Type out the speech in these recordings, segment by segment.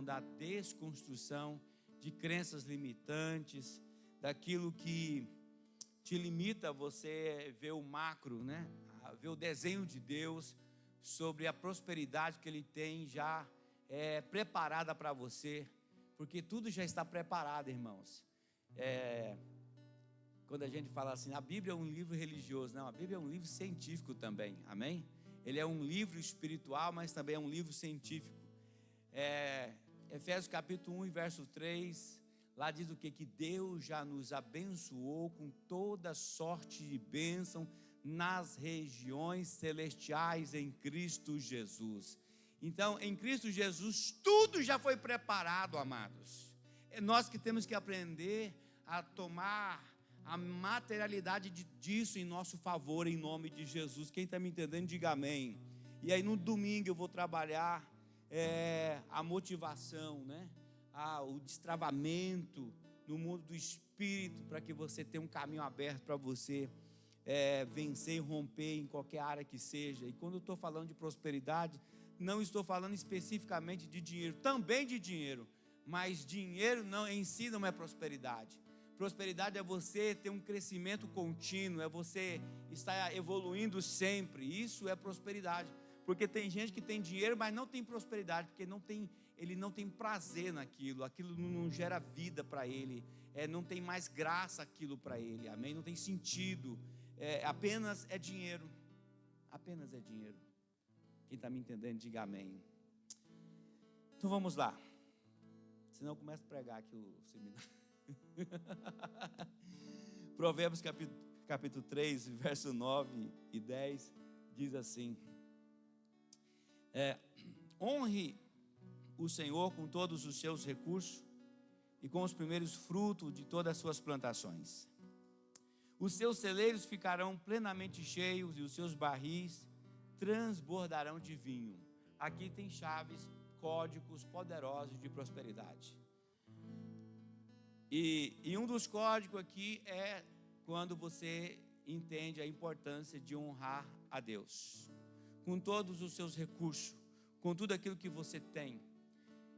da desconstrução de crenças limitantes, daquilo que te limita a você ver o macro, né? Ver o desenho de Deus sobre a prosperidade que Ele tem já preparada para você, porque tudo já está preparado, irmãos. Quando a gente fala assim, a Bíblia é um livro religioso, não, a Bíblia é um livro científico também, amém? Ele é um livro espiritual, mas também é um livro científico. Efésios capítulo 1 e verso 3, lá diz o quê? Que Deus já nos abençoou com toda sorte de bênção nas regiões celestiais em Cristo Jesus. Então, em Cristo Jesus, tudo já foi preparado, amados. É nós que temos que aprender a tomar a materialidade disso em nosso favor, em nome de Jesus. Quem está me entendendo, diga amém. E aí no domingo eu vou trabalhar a motivação, né? O destravamento no mundo do espírito, para que você tenha um caminho aberto para você vencer e romper em qualquer área que seja. E quando eu estou falando de prosperidade, não estou falando especificamente de dinheiro, também de dinheiro, mas dinheiro em si não é prosperidade. Prosperidade é você ter um crescimento contínuo, é você estar evoluindo sempre. Isso é prosperidade. Porque tem gente que tem dinheiro, mas não tem prosperidade, porque ele não tem prazer naquilo, aquilo não gera vida para ele, não tem mais graça aquilo para ele, amém? Não tem sentido, apenas é dinheiro. Apenas é dinheiro. Quem está me entendendo, diga amém. Então vamos lá. Senão eu começo a pregar aqui o seminário. Provérbios capítulo 3, verso 9 e 10 diz assim: honre o Senhor com todos os seus recursos e com os primeiros frutos de todas as suas plantações. Os seus celeiros ficarão plenamente cheios e os seus barris transbordarão de vinho. Aqui tem chaves, códigos poderosos de prosperidade. E um dos códigos aqui é quando você entende a importância de honrar a Deus com todos os seus recursos, com tudo aquilo que você tem.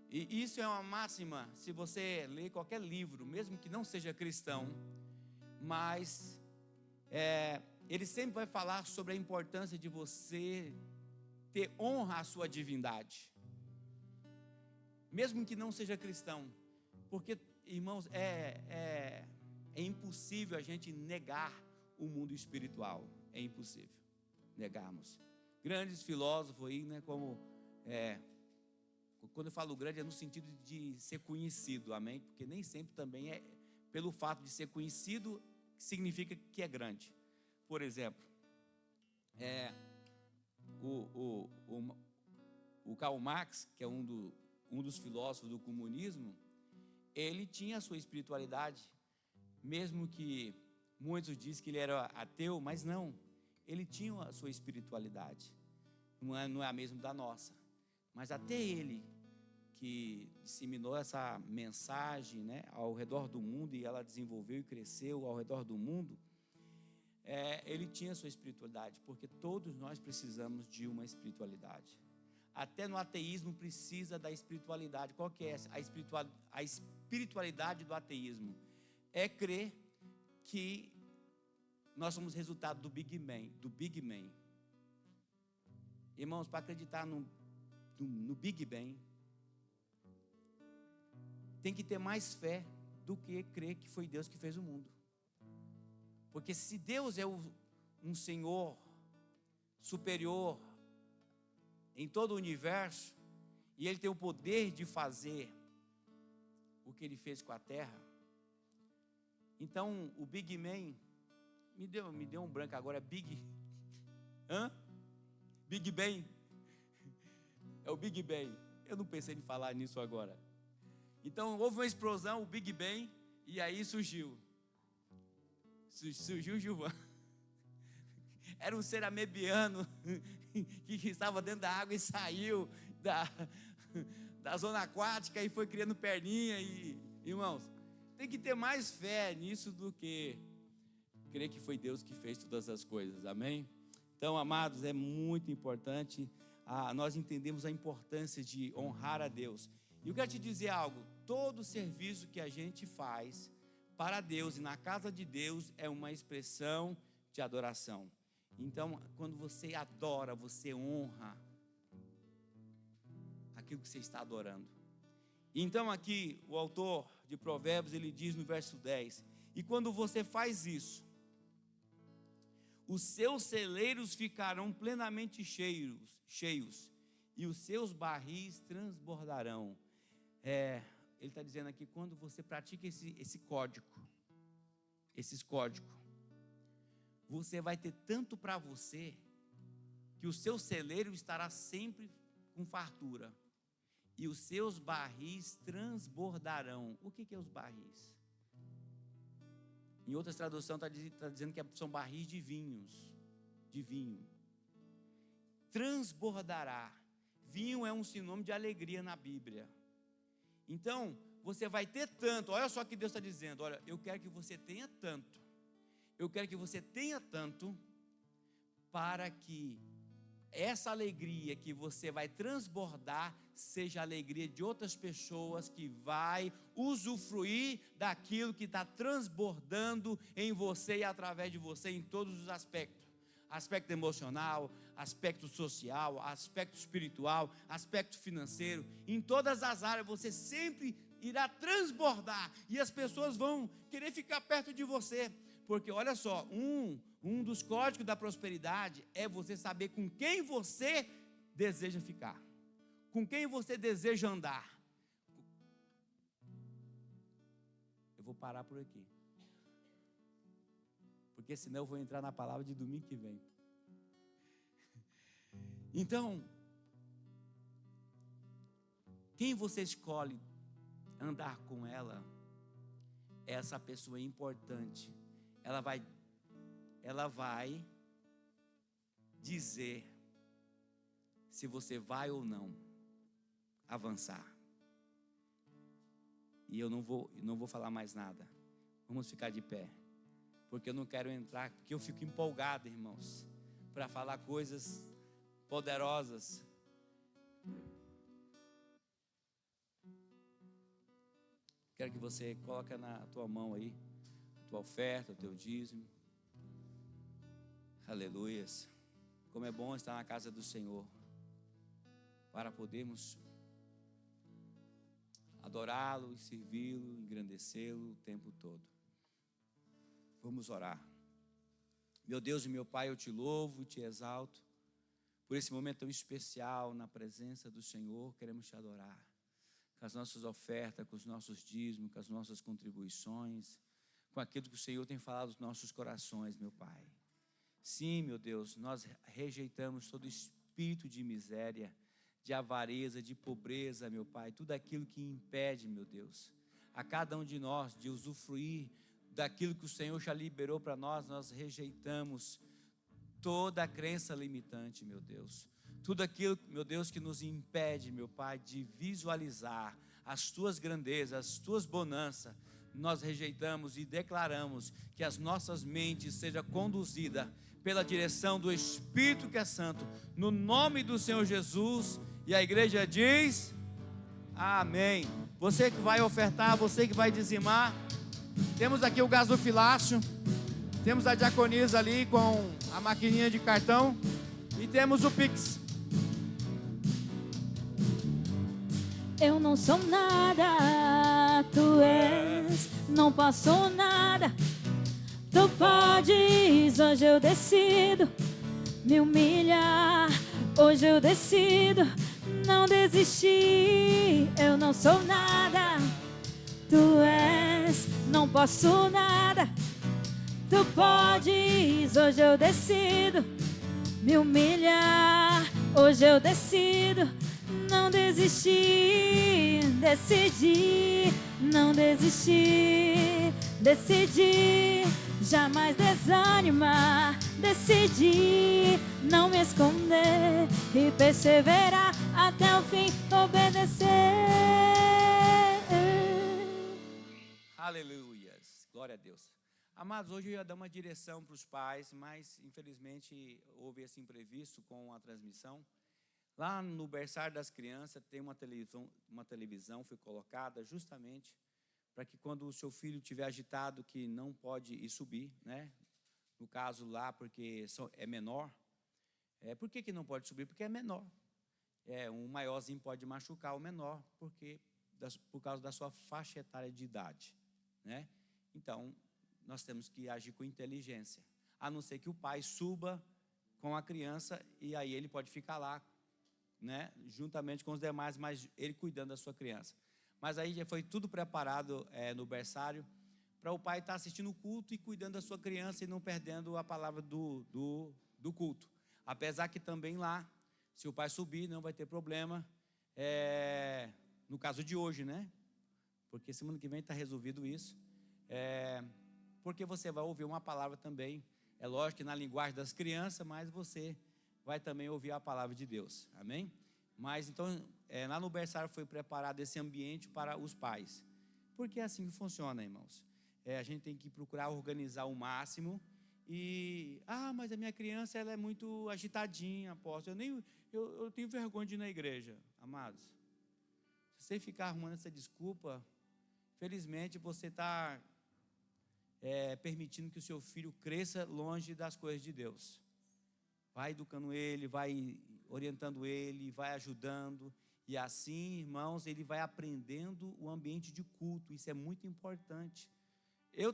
E isso é uma máxima, se você ler qualquer livro, mesmo que não seja cristão, mas ele sempre vai falar sobre a importância de você ter honra à sua divindade, mesmo que não seja cristão, porque, irmãos, é impossível a gente negar o mundo espiritual, é impossível negarmos. Grandes filósofos aí, né, como quando eu falo grande é no sentido de ser conhecido, amém? Porque nem sempre também pelo fato de ser conhecido que significa que é grande. Por exemplo, o Karl Marx, que é um dos filósofos do comunismo, ele tinha a sua espiritualidade, mesmo que muitos dizem que ele era ateu, mas não, ele tinha a sua espiritualidade, não é a mesma da nossa, mas até ele, que disseminou essa mensagem, né, ao redor do mundo, e ela desenvolveu e cresceu ao redor do mundo, ele tinha a sua espiritualidade, porque todos nós precisamos de uma espiritualidade. Até no ateísmo precisa da espiritualidade. Qual que é essa? A espiritualidade do ateísmo é crer que nós somos resultado do Big Bang. Irmãos, para acreditar no Big Bang, tem que ter mais fé do que crer que foi Deus que fez o mundo. Porque se Deus é um Senhor superior em todo o universo, e Ele tem o poder de fazer o que Ele fez com a Terra, então o Big Bang, me deu um branco agora, Big Bang, é o Big Bang, eu não pensei em falar nisso agora. Então houve uma explosão, o Big Bang, e aí surgiu Gilvan. Era um ser amebiano que estava dentro da água e saiu da zona aquática e foi criando perninha. E, irmãos, tem que ter mais fé nisso do que crer que foi Deus que fez todas as coisas, amém? Então, amados, é muito importante nós entendemos a importância de honrar a Deus. E eu quero te dizer algo: todo serviço que a gente faz para Deus e na casa de Deus é uma expressão de adoração. Então, quando você adora, você honra aquilo que você está adorando. Então aqui o autor de Provérbios, ele diz no verso 10: e quando você faz isso, os seus celeiros ficarão plenamente cheios, e os seus barris transbordarão. Ele está dizendo aqui, quando você pratica esses códigos, você vai ter tanto para você, que o seu celeiro estará sempre com fartura, e os seus barris transbordarão. O que é os barris? Em outras traduções está dizendo que são barris de vinho. Transbordará. Vinho é um sinônimo de alegria na Bíblia. Então, você vai ter tanto. Olha só o que Deus está dizendo. Olha, eu quero que você tenha tanto. Eu quero que você tenha tanto, para que essa alegria que você vai transbordar seja a alegria de outras pessoas, que vai usufruir daquilo que está transbordando em você e através de você, em todos os aspectos: aspecto emocional, aspecto social, aspecto espiritual, aspecto financeiro. Em todas as áreas você sempre irá transbordar, e as pessoas vão querer ficar perto de você. Porque olha só, um dos códigos da prosperidade é você saber com quem você deseja ficar, com quem você deseja andar. Eu vou parar por aqui, porque senão eu vou entrar na palavra de domingo que vem. Então, quem você escolhe andar com ela, essa pessoa é importante. Ela vai dizer se você vai ou não avançar. E eu não vou falar mais nada. Vamos ficar de pé, porque eu não quero entrar, porque eu fico empolgado, irmãos, para falar coisas poderosas. Quero que você coloque na tua mão aí a tua oferta, o teu dízimo. Aleluias. Como é bom estar na casa do Senhor, para podermos adorá-lo e servi-lo, engrandecê-lo o tempo todo. Vamos orar. Meu Deus e meu Pai, eu te louvo e te exalto por esse momento tão especial na presença do Senhor. Queremos te adorar com as nossas ofertas, com os nossos dízimos, com as nossas contribuições, com aquilo que o Senhor tem falado nos nossos corações, meu Pai. Sim, meu Deus, nós rejeitamos todo espírito de miséria, de avareza, de pobreza, meu Pai, tudo aquilo que impede, meu Deus, a cada um de nós de usufruir daquilo que o Senhor já liberou para nós. Nós rejeitamos toda a crença limitante, meu Deus, tudo aquilo, meu Deus, que nos impede, meu Pai, de visualizar as tuas grandezas, as tuas bonanças. Nós rejeitamos e declaramos que as nossas mentes sejam conduzidas pela direção do Espírito que é Santo, no nome do Senhor Jesus. E a igreja diz amém. Você que vai ofertar, você que vai dizimar, temos aqui o gasofilácio, temos a diaconisa ali com a maquininha de cartão, e temos o Pix. Eu não sou nada, tu és, não posso nada. Tu podes, hoje eu decido me humilhar. Hoje eu decido não desistir. Eu não sou nada, tu és, não posso nada. Tu podes, hoje eu decido me humilhar. Hoje eu decido não desistir. Decidi não desistir. Decidi jamais desanimar. Decidi não me esconder e perseverar até o fim, obedecer. Aleluias, glória a Deus. Amados, hoje eu ia dar uma direção para os pais, mas infelizmente houve esse imprevisto com a transmissão. Lá no berçário das crianças tem uma televisão foi colocada justamente para que quando o seu filho estiver agitado, que não pode ir subir, né? No caso lá, porque é menor. Por que não pode subir? Porque é menor. Um maiorzinho pode machucar o menor, por causa da sua faixa etária de idade, né? Então, nós temos que agir com inteligência, a não ser que o pai suba com a criança e aí ele pode ficar lá, né, juntamente com os demais, mas ele cuidando da sua criança. Mas aí já foi tudo preparado no berçário para o pai estar assistindo o culto e cuidando da sua criança e não perdendo a palavra do culto. Apesar que também lá, se o pai subir, não vai ter problema, no caso de hoje, né? Porque semana que vem está resolvido isso. Porque você vai ouvir uma palavra também, é lógico que na linguagem das crianças, mas você vai também ouvir a palavra de Deus, amém? Mas então, lá no berçário foi preparado esse ambiente para os pais, porque é assim que funciona, irmãos. A gente tem que procurar organizar o máximo mas a minha criança ela é muito agitadinha, apóstolo, eu tenho vergonha de ir na igreja. Amados, se você ficar arrumando essa desculpa, felizmente você está permitindo que o seu filho cresça longe das coisas de Deus. Vai educando ele, vai orientando ele, vai ajudando, e assim, irmãos, ele vai aprendendo o ambiente de culto. Isso é muito importante. Eu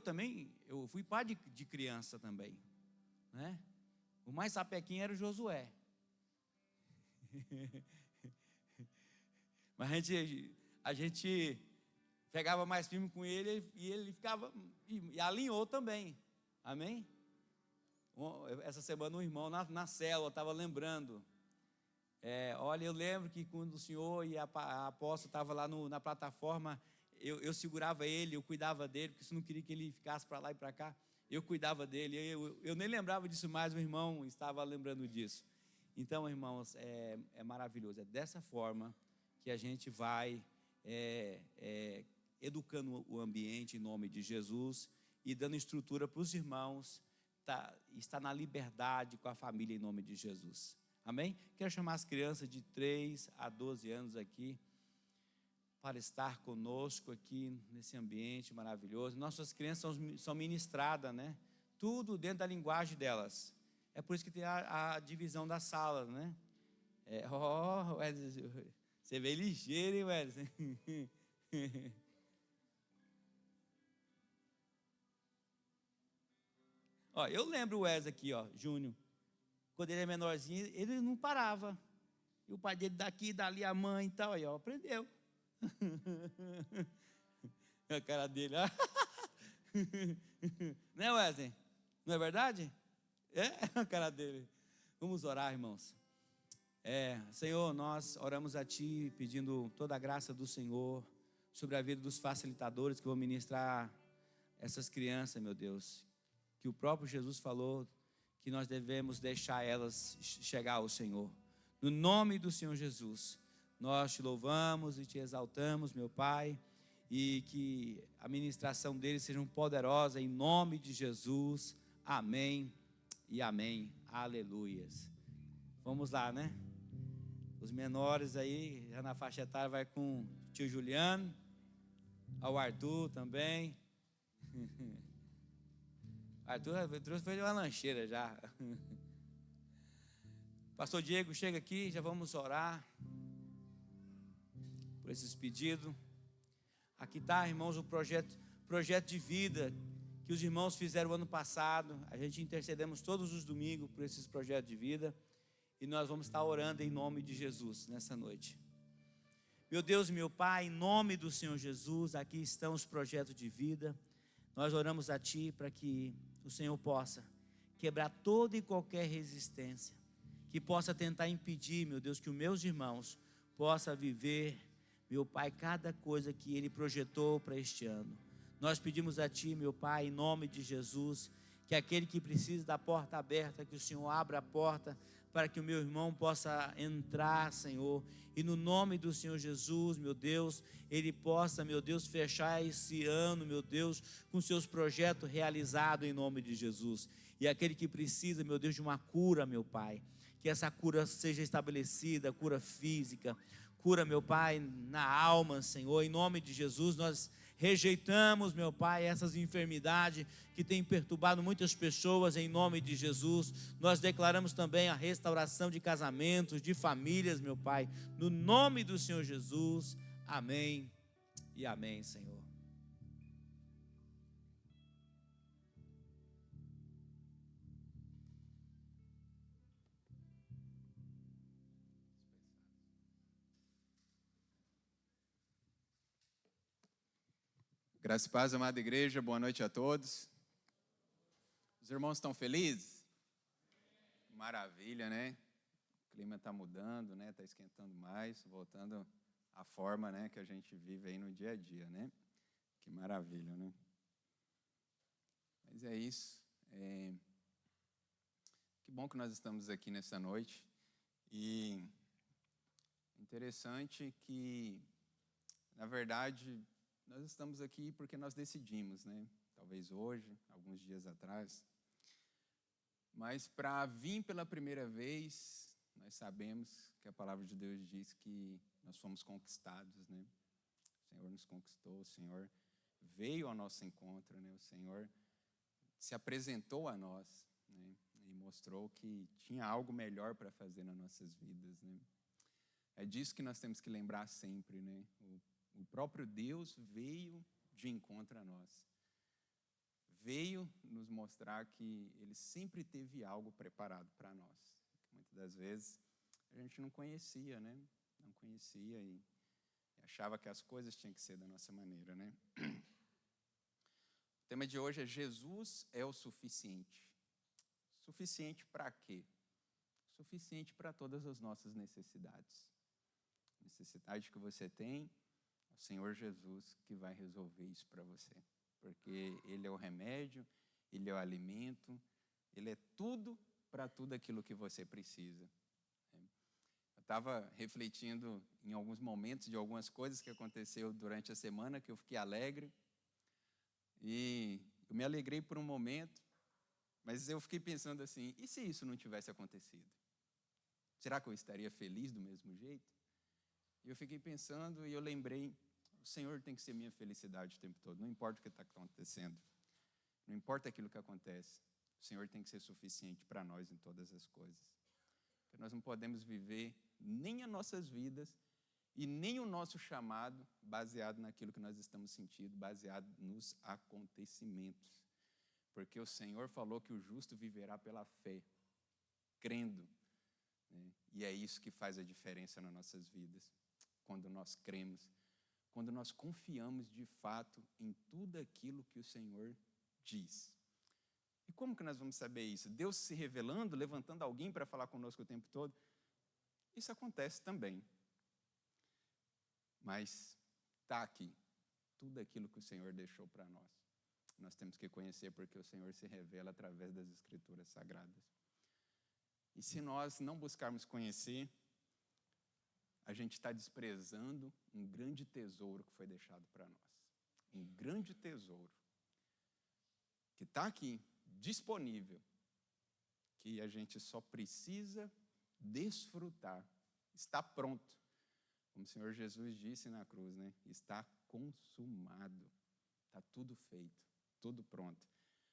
fui pai de criança também, né? O mais sapequinho era o Josué. Mas a gente pegava mais firme com ele e ele ficava, e alinhou também, amém? Essa semana um irmão na célula estava lembrando, olha, eu lembro que quando o senhor e a apóstola estavam lá na plataforma, eu segurava ele, eu cuidava dele, porque eu não queria que ele ficasse para lá e para cá, eu cuidava dele, eu nem lembrava disso mais, o irmão estava lembrando disso. Então, irmãos, é maravilhoso, é dessa forma que a gente vai educando o ambiente em nome de Jesus e dando estrutura para os irmãos estar na liberdade com a família em nome de Jesus, amém? Quero chamar as crianças de 3 a 12 anos aqui para estar conosco aqui nesse ambiente maravilhoso. Nossas crianças são ministradas, né? Tudo dentro da linguagem delas. É por isso que tem a divisão das salas, né? Você veio ligeiro, hein, Wesley? Eu lembro o Wesley aqui, Júnior. Quando ele é menorzinho, ele não parava. E o pai dele daqui, dali, a mãe e tal, aí, aprendeu. A cara dele, né, Wesley? Não é verdade? A cara dele. Vamos orar, irmãos. Senhor, nós oramos a Ti, pedindo toda a graça do Senhor sobre a vida dos facilitadores que vão ministrar essas crianças, meu Deus. Que o próprio Jesus falou que nós devemos deixar elas chegar ao Senhor. No nome do Senhor Jesus, nós Te louvamos e Te exaltamos, meu Pai, e que a ministração deles seja poderosa em nome de Jesus. Amém e amém. Aleluias. Vamos lá, né? Os menores aí, já na faixa etária, vai com o tio Juliano, ao Arthur também. Arthur trouxe foi uma lancheira já. Pastor Diego, chega aqui, já vamos orar por esses pedidos. Aqui está, irmãos, o projeto de vida que os irmãos fizeram ano passado. A gente intercedemos todos os domingos por esses projetos de vida. E nós vamos estar orando em nome de Jesus nessa noite. Meu Deus e meu Pai, em nome do Senhor Jesus, aqui estão os projetos de vida. Nós oramos a Ti para que o Senhor possa quebrar toda e qualquer resistência, que possa tentar impedir, meu Deus, que os meus irmãos possam viver, meu Pai, cada coisa que Ele projetou para este ano. Nós pedimos a Ti, meu Pai, em nome de Jesus, que aquele que precisa da porta aberta, que o Senhor abra a porta, para que o meu irmão possa entrar, Senhor, e no nome do Senhor Jesus, meu Deus, ele possa, meu Deus, fechar esse ano, meu Deus, com seus projetos realizados em nome de Jesus. E aquele que precisa, meu Deus, de uma cura, meu Pai, que essa cura seja estabelecida, cura física, cura, meu Pai, na alma, Senhor, em nome de Jesus. Nós rejeitamos, meu Pai, essas enfermidades que têm perturbado muitas pessoas, em nome de Jesus. Nós declaramos também a restauração de casamentos, de famílias, meu Pai, no nome do Senhor Jesus. Amém e amém, Senhor. Graça e paz, amada igreja, boa noite a todos. Os irmãos estão felizes? Maravilha, né? O clima está mudando, né? Está esquentando mais, voltando à forma, né, que a gente vive aí no dia a dia, né? Que maravilha, né? Mas é isso. Que bom que nós estamos aqui nessa noite. E interessante que, na verdade, nós estamos aqui porque nós decidimos, né? Talvez hoje, alguns dias atrás. Mas para vir pela primeira vez, nós sabemos que a palavra de Deus diz que nós fomos conquistados, né? O Senhor nos conquistou, o Senhor veio ao nosso encontro, né? O Senhor se apresentou a nós, né? E mostrou que tinha algo melhor para fazer nas nossas vidas, né? É disso que nós temos que lembrar sempre, né? O próprio Deus veio de encontro a nós. Veio nos mostrar que Ele sempre teve algo preparado para nós. Muitas das vezes a gente não conhecia, né? Não conhecia e achava que as coisas tinham que ser da nossa maneira, né? O tema de hoje é Jesus é o suficiente. Suficiente para quê? Suficiente para todas as nossas necessidades. Necessidade que você tem, o Senhor Jesus que vai resolver isso para você. Porque Ele é o remédio, Ele é o alimento, Ele é tudo para tudo aquilo que você precisa. Eu estava refletindo em alguns momentos de algumas coisas que aconteceu durante a semana, que eu fiquei alegre. E eu me alegrei por um momento, mas eu fiquei pensando assim, e se isso não tivesse acontecido? Será que eu estaria feliz do mesmo jeito? E eu fiquei pensando e eu lembrei, o Senhor tem que ser minha felicidade o tempo todo, não importa o que está acontecendo, não importa aquilo que acontece, o Senhor tem que ser suficiente para nós em todas as coisas. Porque nós não podemos viver nem as nossas vidas e nem o nosso chamado baseado naquilo que nós estamos sentindo, baseado nos acontecimentos. Porque o Senhor falou que o justo viverá pela fé, crendo, né? E é isso que faz a diferença nas nossas vidas. Quando nós cremos, quando nós confiamos de fato em tudo aquilo que o Senhor diz. E como que nós vamos saber isso? Deus se revelando, levantando alguém para falar conosco o tempo todo? Isso acontece também. Mas está aqui, tudo aquilo que o Senhor deixou para nós. Nós temos que conhecer porque o Senhor se revela através das Escrituras Sagradas. E se nós não buscarmos conhecer, a gente está desprezando um grande tesouro que foi deixado para nós. Um grande tesouro que está aqui, disponível, que a gente só precisa desfrutar. Está pronto. Como o Senhor Jesus disse na cruz, né? Está consumado. Está tudo feito, tudo pronto.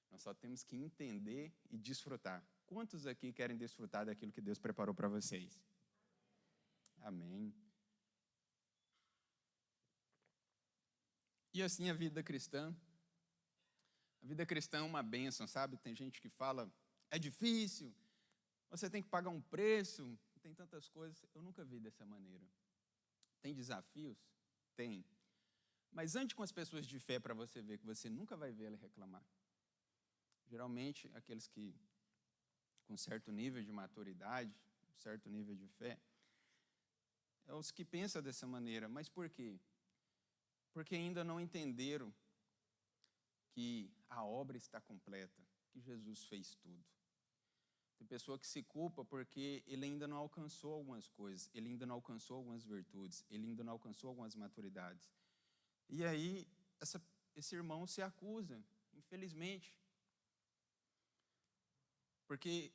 Nós só temos que entender e desfrutar. Quantos aqui querem desfrutar daquilo que Deus preparou para vocês? Amém. E assim a vida cristã é uma bênção, sabe? Tem gente que fala, é difícil, você tem que pagar um preço, tem tantas coisas. Eu nunca vi dessa maneira. Tem desafios? Tem. Mas ande com as pessoas de fé para você ver que você nunca vai ver ela reclamar. Geralmente, aqueles que com certo nível de maturidade, certo nível de fé, é os que pensam dessa maneira. Mas por quê? Porque ainda não entenderam que a obra está completa, que Jesus fez tudo. Tem pessoa que se culpa porque ele ainda não alcançou algumas coisas, ele ainda não alcançou algumas virtudes, ele ainda não alcançou algumas maturidades. E aí, esse irmão se acusa, infelizmente. Porque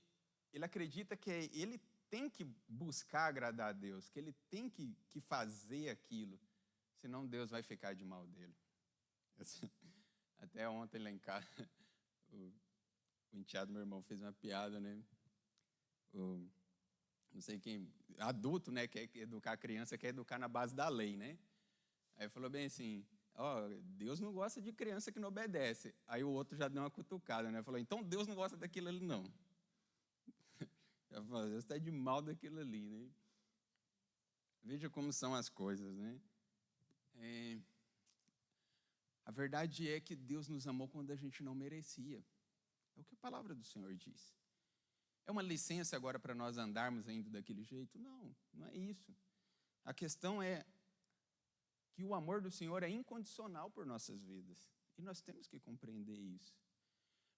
ele acredita que ele tem que buscar agradar a Deus, que ele tem que fazer aquilo, senão Deus vai ficar de mal dele. Até ontem lá em casa, o enteado do meu irmão fez uma piada, né? Não sei quem, adulto, né, quer educar a criança, quer educar na base da lei, né? Aí falou bem assim, Deus não gosta de criança que não obedece. Aí o outro já deu uma cutucada, né? Falou, então Deus não gosta daquilo ali, não. Já falou, Deus está de mal daquilo ali, né? Veja como são as coisas, né? A verdade é que Deus nos amou quando a gente não merecia. É o que a palavra do Senhor diz. É uma licença agora para nós andarmos ainda daquele jeito? Não, não é isso. A questão é que o amor do Senhor é incondicional por nossas vidas. E nós temos que compreender isso.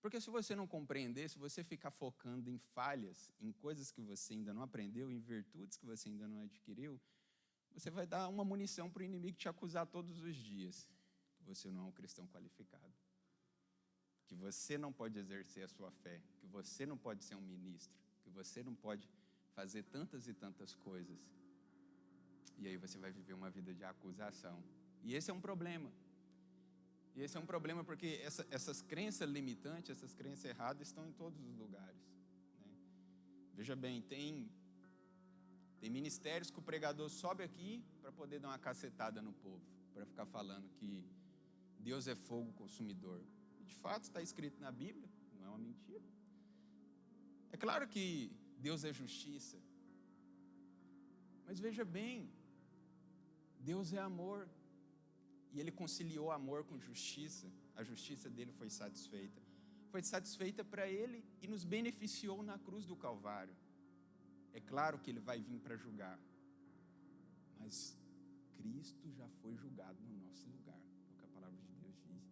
Porque se você não compreender, se você ficar focando em falhas, em coisas que você ainda não aprendeu, em virtudes que você ainda não adquiriu, você vai dar uma munição para o inimigo te acusar todos os dias. Que você não é um cristão qualificado. Que você não pode exercer a sua fé, que você não pode ser um ministro, que você não pode fazer tantas e tantas coisas. E aí você vai viver uma vida de acusação. E esse é um problema. E esse é um problema porque essas crenças limitantes, essas crenças erradas estão em todos os lugares, né? Veja bem, tem ministérios que o pregador sobe aqui para poder dar uma cacetada no povo, para ficar falando que Deus é fogo consumidor. De fato, está escrito na Bíblia, não é uma mentira. É claro que Deus é justiça. Mas veja bem, Deus é amor. E Ele conciliou amor com justiça. A justiça dele foi satisfeita. Foi satisfeita para Ele e nos beneficiou na cruz do Calvário. É claro que Ele vai vir para julgar. Mas Cristo já foi julgado no nosso lugar. É o que a palavra de Deus diz.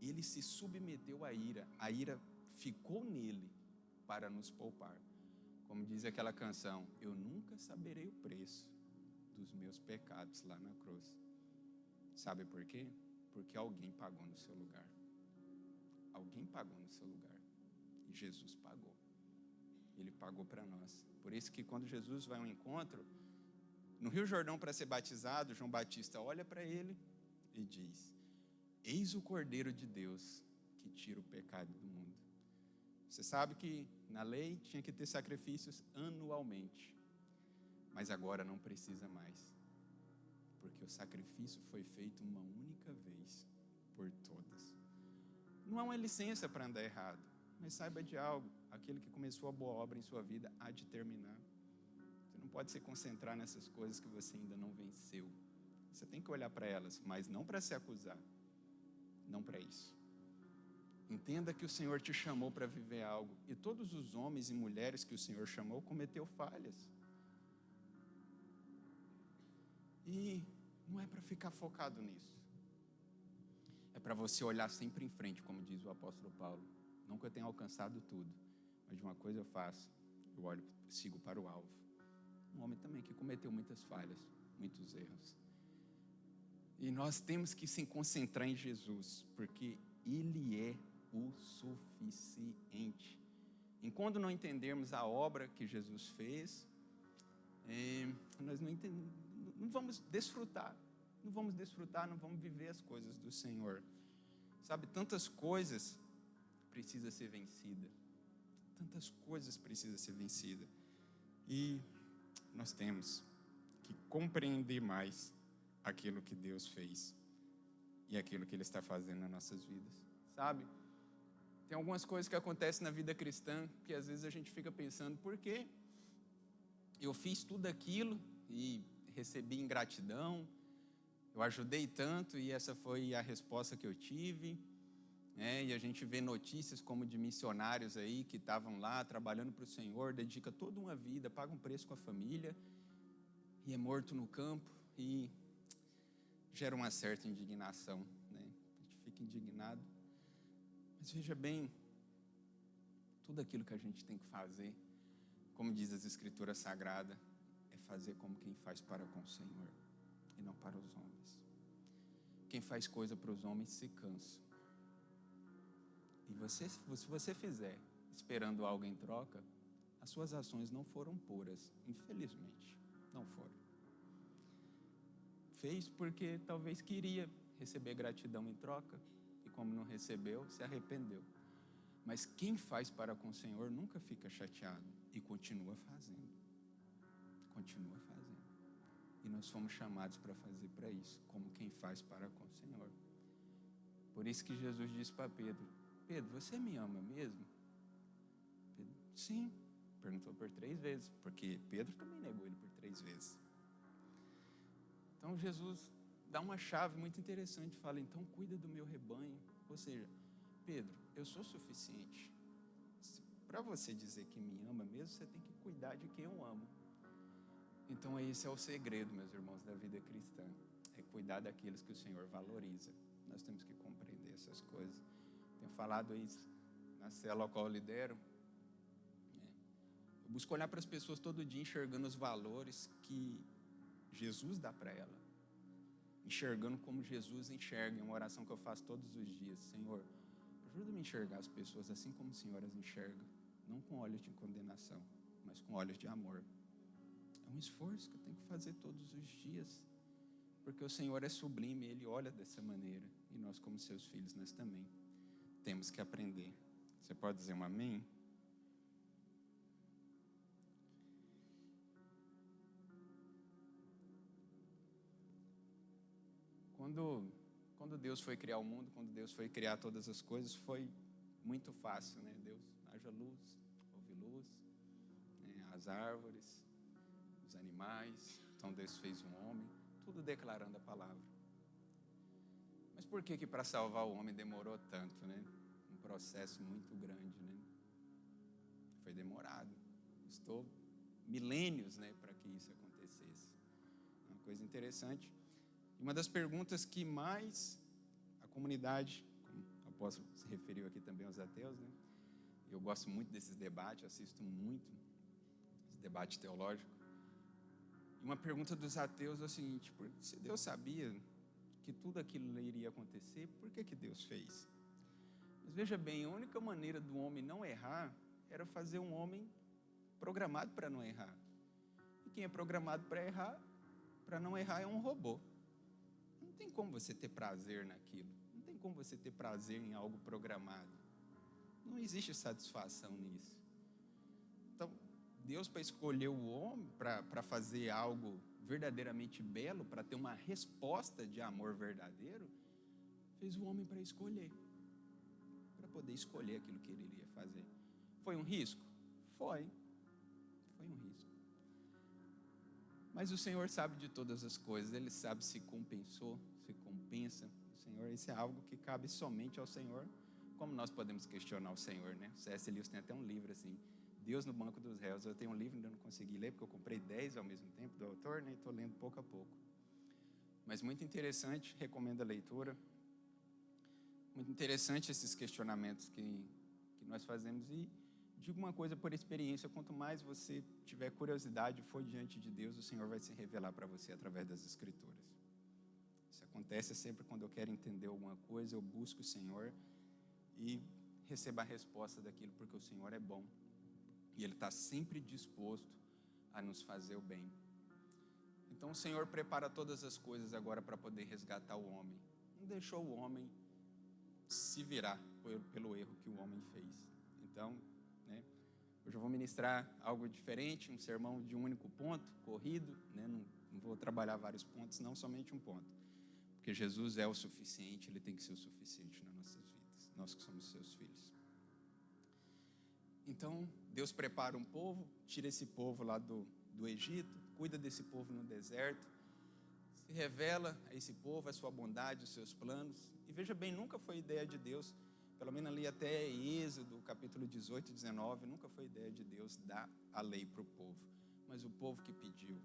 Ele se submeteu à ira. A ira ficou nele para nos poupar. Como diz aquela canção, eu nunca saberei o preço dos meus pecados lá na cruz. Sabe por quê? Porque alguém pagou no seu lugar. Alguém pagou no seu lugar. E Jesus pagou. Ele pagou para nós. Por isso que quando Jesus vai ao encontro, no Rio Jordão para ser batizado, João Batista olha para ele e diz, eis o Cordeiro de Deus que tira o pecado do mundo. Você sabe que na lei tinha que ter sacrifícios anualmente. Mas agora não precisa mais. Porque o sacrifício foi feito uma única vez por todas. Não é uma licença para andar errado, mas saiba de algo, aquele que começou a boa obra em sua vida há de terminar. Você não pode se concentrar nessas coisas que você ainda não venceu. Você tem que olhar para elas, mas não para se acusar, não para isso. Entenda que o Senhor te chamou para viver algo, e todos os homens e mulheres que o Senhor chamou cometeu falhas. E não é para ficar focado nisso. É para você olhar sempre em frente, como diz o apóstolo Paulo. Não que eu tenha alcançado tudo, mas de uma coisa eu faço, eu olho, sigo para o alvo. Um homem também que cometeu muitas falhas, muitos erros. E nós temos que se concentrar em Jesus, porque Ele é o suficiente. Enquanto não entendermos a obra que Jesus fez, nós não vamos desfrutar, não vamos viver as coisas do Senhor. Sabe, tantas coisas precisam ser vencidas. Tantas coisas precisam ser vencidas. E nós temos que compreender mais aquilo que Deus fez e aquilo que Ele está fazendo nas nossas vidas. Sabe, tem algumas coisas que acontecem na vida cristã que às vezes a gente fica pensando, por quê? Eu fiz tudo aquilo e recebi ingratidão, eu ajudei tanto e essa foi a resposta que eu tive, né? E a gente vê notícias como de missionários aí que estavam lá trabalhando para o Senhor, dedica toda uma vida, paga um preço com a família e é morto no campo e gera uma certa indignação, né? A gente fica indignado, mas veja bem, tudo aquilo que a gente tem que fazer, como diz as Escrituras Sagradas, é fazer como quem faz para com o Senhor e não para os homens. Quem faz coisa para os homens se cansa. E se você fizer esperando algo em troca, as suas ações não foram puras, infelizmente, não foram. Fez porque talvez queria receber gratidão em troca, e como não recebeu, se arrependeu. Mas quem faz para com o Senhor nunca fica chateado e continua fazendo. Continua fazendo. E nós fomos chamados para fazer para isso, como quem faz para com o Senhor. Por isso que Jesus disse para Pedro: Pedro, você me ama mesmo? Pedro, sim. Perguntou por 3 vezes, porque Pedro também negou ele por 3 vezes. Então Jesus dá uma chave muito interessante, fala: então cuida do meu rebanho. Ou seja, Pedro, eu sou suficiente. Para você dizer que me ama mesmo, você tem que cuidar de quem eu amo. Então esse é o segredo, meus irmãos, da vida cristã. É cuidar daqueles que o Senhor valoriza. Nós temos que compreender essas coisas. Tenho falado isso na célula a qual eu lidero. Eu busco olhar para as pessoas todo dia enxergando os valores que Jesus dá para ela. Enxergando como Jesus enxerga. É uma oração que eu faço todos os dias. Senhor, ajuda-me a enxergar as pessoas assim como o Senhor as enxerga. Não com olhos de condenação, mas com olhos de amor. É um esforço que eu tenho que fazer todos os dias. Porque o Senhor é sublime, Ele olha dessa maneira. E nós, como seus filhos, nós também temos que aprender. Você pode dizer um amém? Quando Deus foi criar o mundo, quando Deus foi criar todas as coisas, foi muito fácil, né? Deus, haja luz, houve luz, né? As árvores, os animais. Então Deus fez um homem, tudo declarando a palavra. Mas por que para salvar o homem demorou tanto, né? Um processo muito grande, né? Foi demorado. Custou milênios, né, para que isso acontecesse. Uma coisa interessante. Uma das perguntas que mais a comunidade, como o apóstolo se referiu aqui também aos ateus, né? Eu gosto muito desses debates, assisto muito esse debate teológico. E uma pergunta dos ateus é o seguinte: se Deus sabia que tudo aquilo iria acontecer, por que Deus fez? Mas veja bem, a única maneira do homem não errar era fazer um homem programado para não errar. E quem é programado para não errar é um robô. Não tem como você ter prazer naquilo. Não tem como você ter prazer em algo programado. Não existe satisfação nisso. Então, Deus, para escolher o homem, para fazer algo verdadeiramente belo, para ter uma resposta de amor verdadeiro, fez o homem para escolher. Para poder escolher aquilo que ele iria fazer. Foi um risco? Foi um risco. Mas o Senhor sabe de todas as coisas. Ele sabe se compensou, se compensa. O Senhor, isso é algo que cabe somente ao Senhor. Como nós podemos questionar o Senhor, né? O C.S. Lewis tem até um livro assim, Deus no Banco dos Réus. Eu tenho um livro, ainda não consegui ler, porque eu comprei 10 ao mesmo tempo do autor, né? E estou lendo pouco a pouco. Mas muito interessante, recomendo a leitura. Muito interessante esses questionamentos que nós fazemos. E digo uma coisa por experiência: quanto mais você tiver curiosidade e for diante de Deus, o Senhor vai se revelar para você através das Escrituras. Isso acontece sempre quando eu quero entender alguma coisa, eu busco o Senhor e recebo a resposta daquilo, porque o Senhor é bom e Ele está sempre disposto a nos fazer o bem. Então o Senhor prepara todas as coisas agora para poder resgatar o homem. Não deixou o homem se virar pelo erro que o homem fez. Então, né, hoje eu vou ministrar algo diferente, um sermão de um único ponto, corrido, né, não vou trabalhar vários pontos, não, somente um ponto. Porque Jesus é o suficiente, Ele tem que ser o suficiente nas nossas vidas, nós que somos seus filhos. Então, Deus prepara um povo, tira esse povo lá do Egito, cuida desse povo no deserto, se revela a esse povo a sua bondade, os seus planos. E veja bem, nunca foi ideia de Deus, pelo menos ali até Êxodo, capítulo 18 e 19, nunca foi ideia de Deus dar a lei para o povo. Mas o povo que pediu,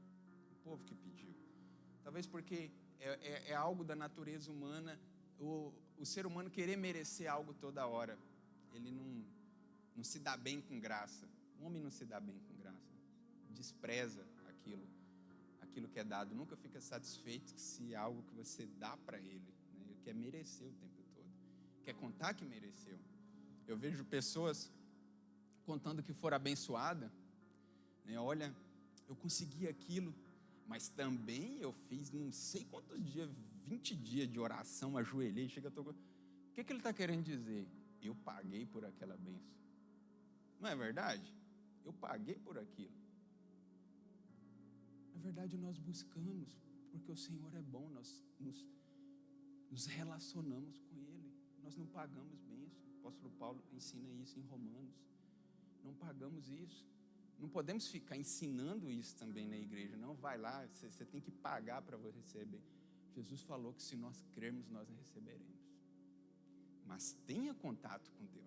Talvez porque é algo da natureza humana, o ser humano querer merecer algo toda hora. Ele não se dá bem com graça. O homem não se dá bem com graça. Despreza aquilo que é dado. Nunca fica satisfeito se é algo que você dá para ele, né? Ele quer merecer o tempo todo. Quer contar que mereceu. Eu vejo pessoas contando que foram abençoadas, Olha, eu consegui aquilo, mas também eu fiz não sei quantos dias, 20 dias de oração, ajoelhei, chega a tocar. O que ele está querendo dizer? Eu paguei por aquela bênção. Não é verdade? Eu paguei por aquilo. Na verdade, nós buscamos, porque o Senhor é bom, nós nos relacionamos com Ele. Nós não pagamos bênção. O apóstolo Paulo ensina isso em Romanos. Não pagamos isso. Não podemos ficar ensinando isso também na igreja. Não, vai lá, você tem que pagar para você receber. Jesus falou que se nós crermos, nós receberemos. Mas tenha contato com Deus.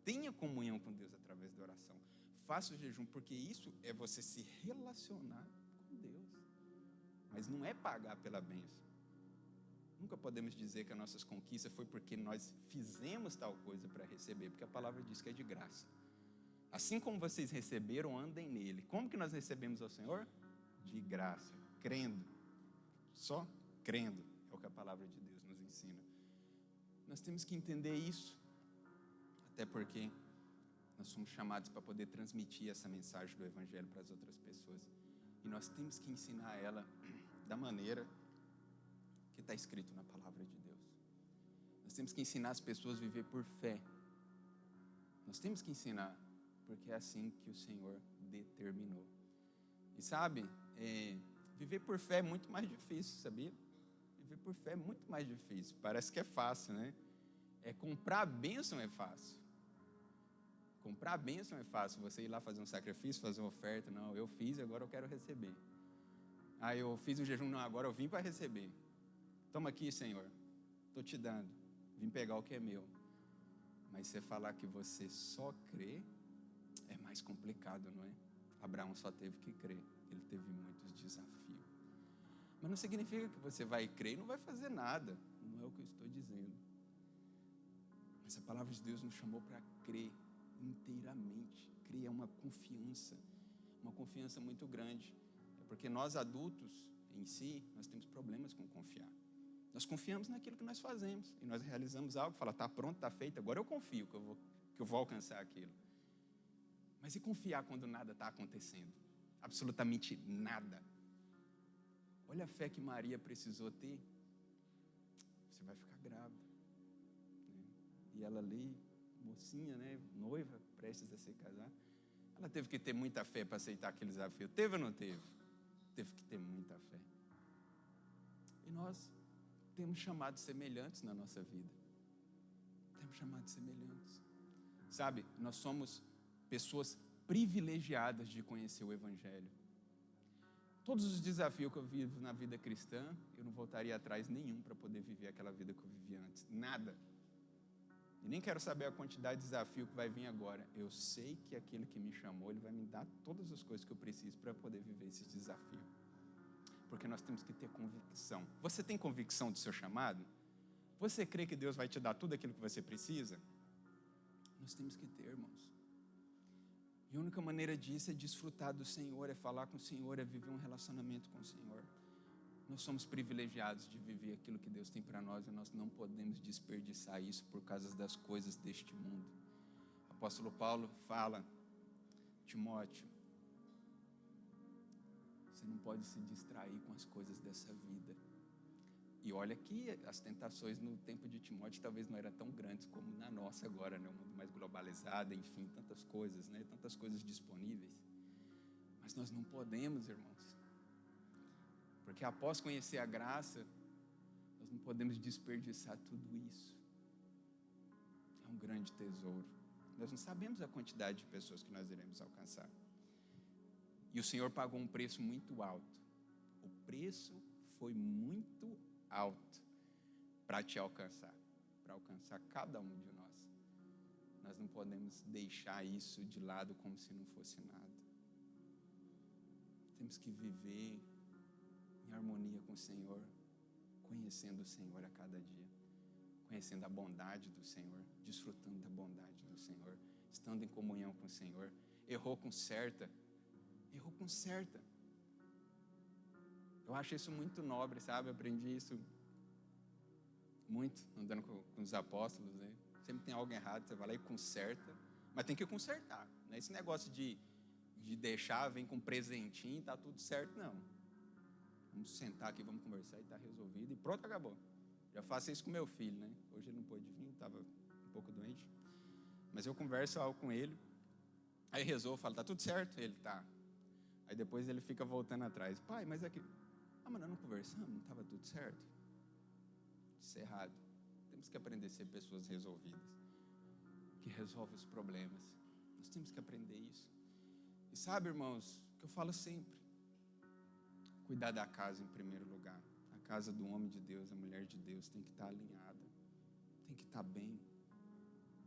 Tenha comunhão com Deus através da oração. Faça o jejum, porque isso é você se relacionar com Deus. Mas não é pagar pela bênção. Nunca podemos dizer que as nossas conquistas foi porque nós fizemos tal coisa para receber, porque a palavra diz que é de graça. Assim como vocês receberam, andem nele. Como que nós recebemos ao Senhor? De graça, crendo. Só crendo é o que a palavra de Deus nos ensina. Nós temos que entender isso, até porque nós somos chamados para poder transmitir essa mensagem do Evangelho para as outras pessoas. E nós temos que ensinar ela da maneira que está escrito na palavra de Deus. Nós temos que ensinar as pessoas a viver por fé. Nós temos que ensinar, porque é assim que o Senhor determinou. E sabe, viver por fé é muito mais difícil, sabia? Viver por fé é muito mais difícil. Parece que é fácil, né? Comprar a bênção é fácil. Comprar a bênção é fácil. Você ir lá fazer um sacrifício, fazer uma oferta. Não, eu fiz, agora eu quero receber. Eu fiz o jejum, não, agora eu vim para receber. Toma aqui, Senhor. Estou te dando. Vim pegar o que é meu. Mas você falar que você só crê é mais complicado, não é? Abraão só teve que crer. Ele teve muitos desafios. Mas não significa que você vai crer e não vai fazer nada. Não é o que eu estou dizendo. Mas a palavra de Deus nos chamou para crer inteiramente. Crer é uma confiança muito grande. É porque nós adultos, em si, nós temos problemas com confiar. Nós confiamos naquilo que nós fazemos. E nós realizamos algo, fala, está pronto, está feito, agora eu confio que eu vou alcançar aquilo. Mas e confiar quando nada está acontecendo? Absolutamente nada. Olha a fé que Maria precisou ter. Você vai ficar grávida. E ela ali, mocinha, né, noiva, prestes a se casar, ela teve que ter muita fé para aceitar aquele desafio. Teve ou não teve? Teve que ter muita fé. E nós temos chamados semelhantes na nossa vida. Temos chamados semelhantes. Sabe, nós somos pessoas privilegiadas de conhecer o Evangelho. Todos os desafios que eu vivo na vida cristã, eu não voltaria atrás nenhum para poder viver aquela vida que eu vivia antes. Nada. E nem quero saber a quantidade de desafio que vai vir agora. Eu sei que aquele que me chamou, ele vai me dar todas as coisas que eu preciso para poder viver esses desafios. Porque nós temos que ter convicção. Você tem convicção do seu chamado? Você crê que Deus vai te dar tudo aquilo que você precisa? Nós temos que ter, irmãos. E a única maneira disso é desfrutar do Senhor, é falar com o Senhor, é viver um relacionamento com o Senhor. Nós somos privilegiados de viver aquilo que Deus tem para nós e nós não podemos desperdiçar isso por causa das coisas deste mundo. O apóstolo Paulo fala, Timóteo, você não pode se distrair com as coisas dessa vida. E olha que as tentações no tempo de Timóteo talvez não eram tão grandes como na nossa agora, né? Um mundo mais globalizado, enfim, tantas coisas, né? Tantas coisas disponíveis. Mas nós não podemos, irmãos. Porque após conhecer a graça, nós não podemos desperdiçar tudo isso. É um grande tesouro. Nós não sabemos a quantidade de pessoas que nós iremos alcançar. E o Senhor pagou um preço muito alto. O preço foi muito alto para te alcançar, para alcançar cada um de nós. Nós não podemos deixar isso de lado como se não fosse nada. Temos que viver em harmonia com o Senhor, conhecendo o Senhor a cada dia, conhecendo a bondade do Senhor, desfrutando da bondade do Senhor, estando em comunhão com o Senhor. Errou, conserta. Eu acho isso muito nobre, sabe? Eu aprendi isso muito, andando com os apóstolos, né? Sempre tem algo errado, você vai lá e conserta, mas tem que consertar, né? Esse negócio de de deixar, vem com um presentinho, tá tudo certo, não. Vamos sentar aqui, vamos conversar e tá resolvido. E pronto, acabou. Já faço isso com meu filho, né? Hoje ele não pôde vir, estava um pouco doente. Mas eu converso algo com ele. Aí resolvo, falo, tá tudo certo? Ele, tá. Aí depois ele fica voltando atrás. Pai, mas aqui... mas nós não conversamos, não estava tudo certo? Isso é errado. Temos que aprender a ser pessoas resolvidas, que resolvem os problemas. Nós temos que aprender isso. E sabe, irmãos, o que eu falo sempre, cuidar da casa em primeiro lugar. A casa do homem de Deus, a mulher de Deus tem que estar alinhada, tem que estar bem,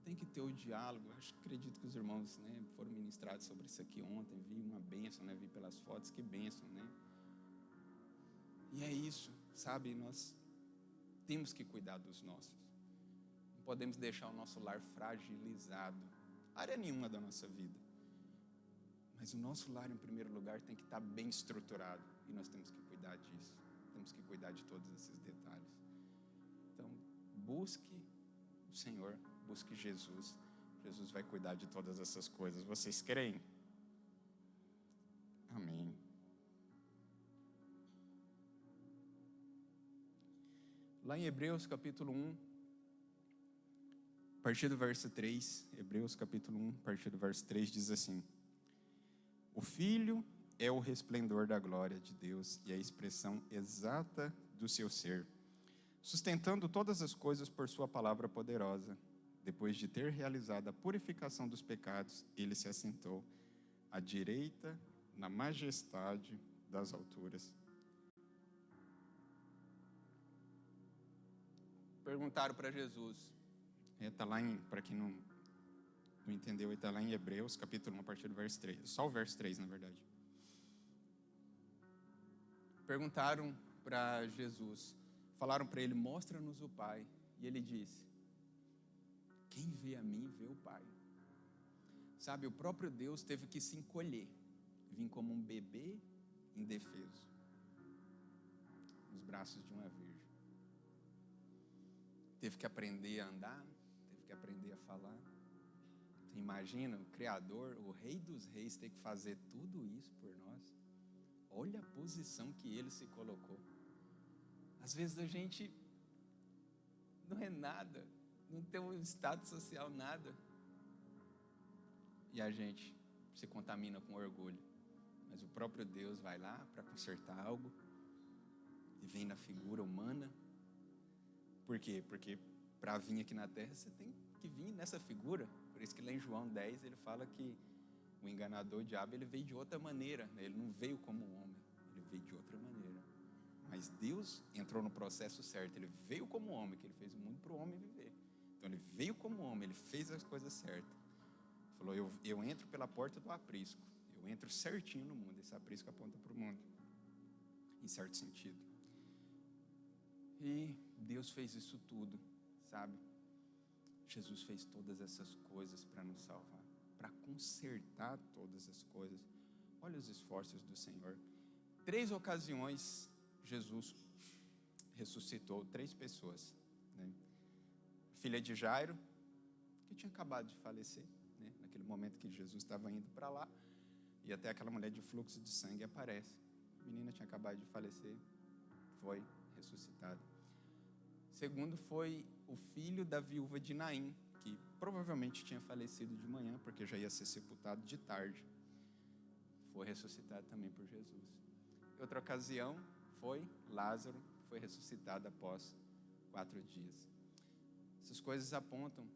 tem que ter o diálogo. Acredito que os irmãos, né, foram ministrados sobre isso aqui ontem. Vi uma bênção, né, vi pelas fotos, que bênção, né? E é isso, sabe? Nós temos que cuidar dos nossos. Não podemos deixar o nosso lar fragilizado, área nenhuma da nossa vida. Mas o nosso lar, em primeiro lugar, tem que estar bem estruturado. E nós temos que cuidar disso. Temos que cuidar de todos esses detalhes. Então, busque o Senhor, busque Jesus. Jesus vai cuidar de todas essas coisas. Vocês creem? Amém. Lá em Hebreus capítulo 1, a partir do verso 3, Hebreus capítulo 1, a partir do verso 3, diz assim: o Filho é o resplendor da glória de Deus e a expressão exata do seu ser, sustentando todas as coisas por sua palavra poderosa. Depois de ter realizado a purificação dos pecados, ele se assentou à direita na majestade das alturas. Perguntaram para Jesus, está lá para quem não entendeu, está lá em Hebreus, capítulo 1, a partir do verso 3, só o verso 3, na verdade. Perguntaram para Jesus, falaram para ele, mostra-nos o Pai, e ele disse, quem vê a mim, vê o Pai. Sabe, o próprio Deus teve que se encolher, vir como um bebê indefeso, nos braços de uma virgem. Teve que aprender a andar, teve que aprender a falar. Você imagina o Criador, o Rei dos Reis, ter que fazer tudo isso por nós? Olha a posição que ele se colocou. Às vezes a gente não é nada, não tem um status social, nada. E a gente se contamina com orgulho. Mas o próprio Deus vai lá para consertar algo e vem na figura humana. Por quê? Porque para vir aqui na terra você tem que vir nessa figura. Por isso que lá em João 10 ele fala que o enganador, o diabo, ele veio de outra maneira, né? Ele não veio como um homem, ele veio de outra maneira. Mas Deus entrou no processo certo, ele veio como homem, que ele fez o mundo para o homem viver. Então ele veio como homem, ele fez as coisas certas. Falou, eu entro pela porta do aprisco, eu entro certinho no mundo. Esse aprisco aponta para o mundo, em certo sentido. E Deus fez isso tudo, sabe? Jesus fez todas essas coisas para nos salvar, para consertar todas as coisas. Olha os esforços do Senhor. 3 ocasiões, Jesus ressuscitou 3 pessoas, né? Filha de Jairo, que tinha acabado de falecer, né? Naquele momento que Jesus estava indo para lá, e até aquela mulher de fluxo de sangue aparece. A menina tinha acabado de falecer, foi ressuscitada. Segundo foi o filho da viúva de Naim, que provavelmente tinha falecido de manhã, porque já ia ser sepultado de tarde. Foi ressuscitado também por Jesus. Outra ocasião foi Lázaro, foi ressuscitado após 4 dias. Essas coisas apontam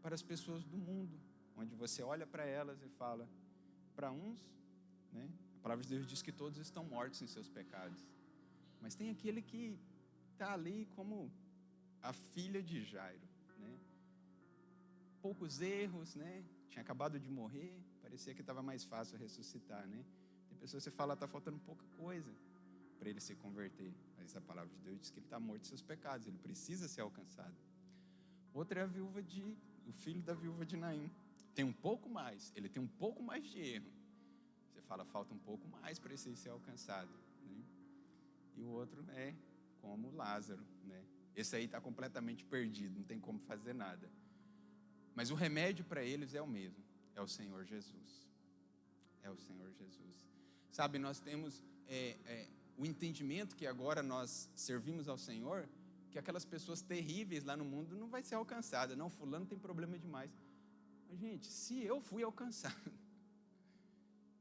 para as pessoas do mundo, onde você olha para elas e fala, para uns, né? A palavra de Deus diz que todos estão mortos em seus pecados. Mas tem aquele que está ali como a filha de Jairo, né? Poucos erros, né? Tinha acabado de morrer, parecia que estava mais fácil ressuscitar, né? Tem pessoas que você fala, está faltando pouca coisa para ele se converter. Mas a palavra de Deus diz que ele está morto em seus pecados, ele precisa ser alcançado. Outra é o filho da viúva de Naim. Tem um pouco mais, ele tem um pouco mais de erro. Você fala, falta um pouco mais para ele ser alcançado, né? E o outro é como Lázaro, né? Esse aí está completamente perdido, não tem como fazer nada. Mas o remédio para eles é o mesmo, é o Senhor Jesus. é o Senhor Jesus. Sabe, nós temos o entendimento que agora nós servimos ao Senhor, que aquelas pessoas terríveis lá no mundo não vai ser alcançada. Não, fulano tem problema demais. Mas, gente, se eu fui alcançado,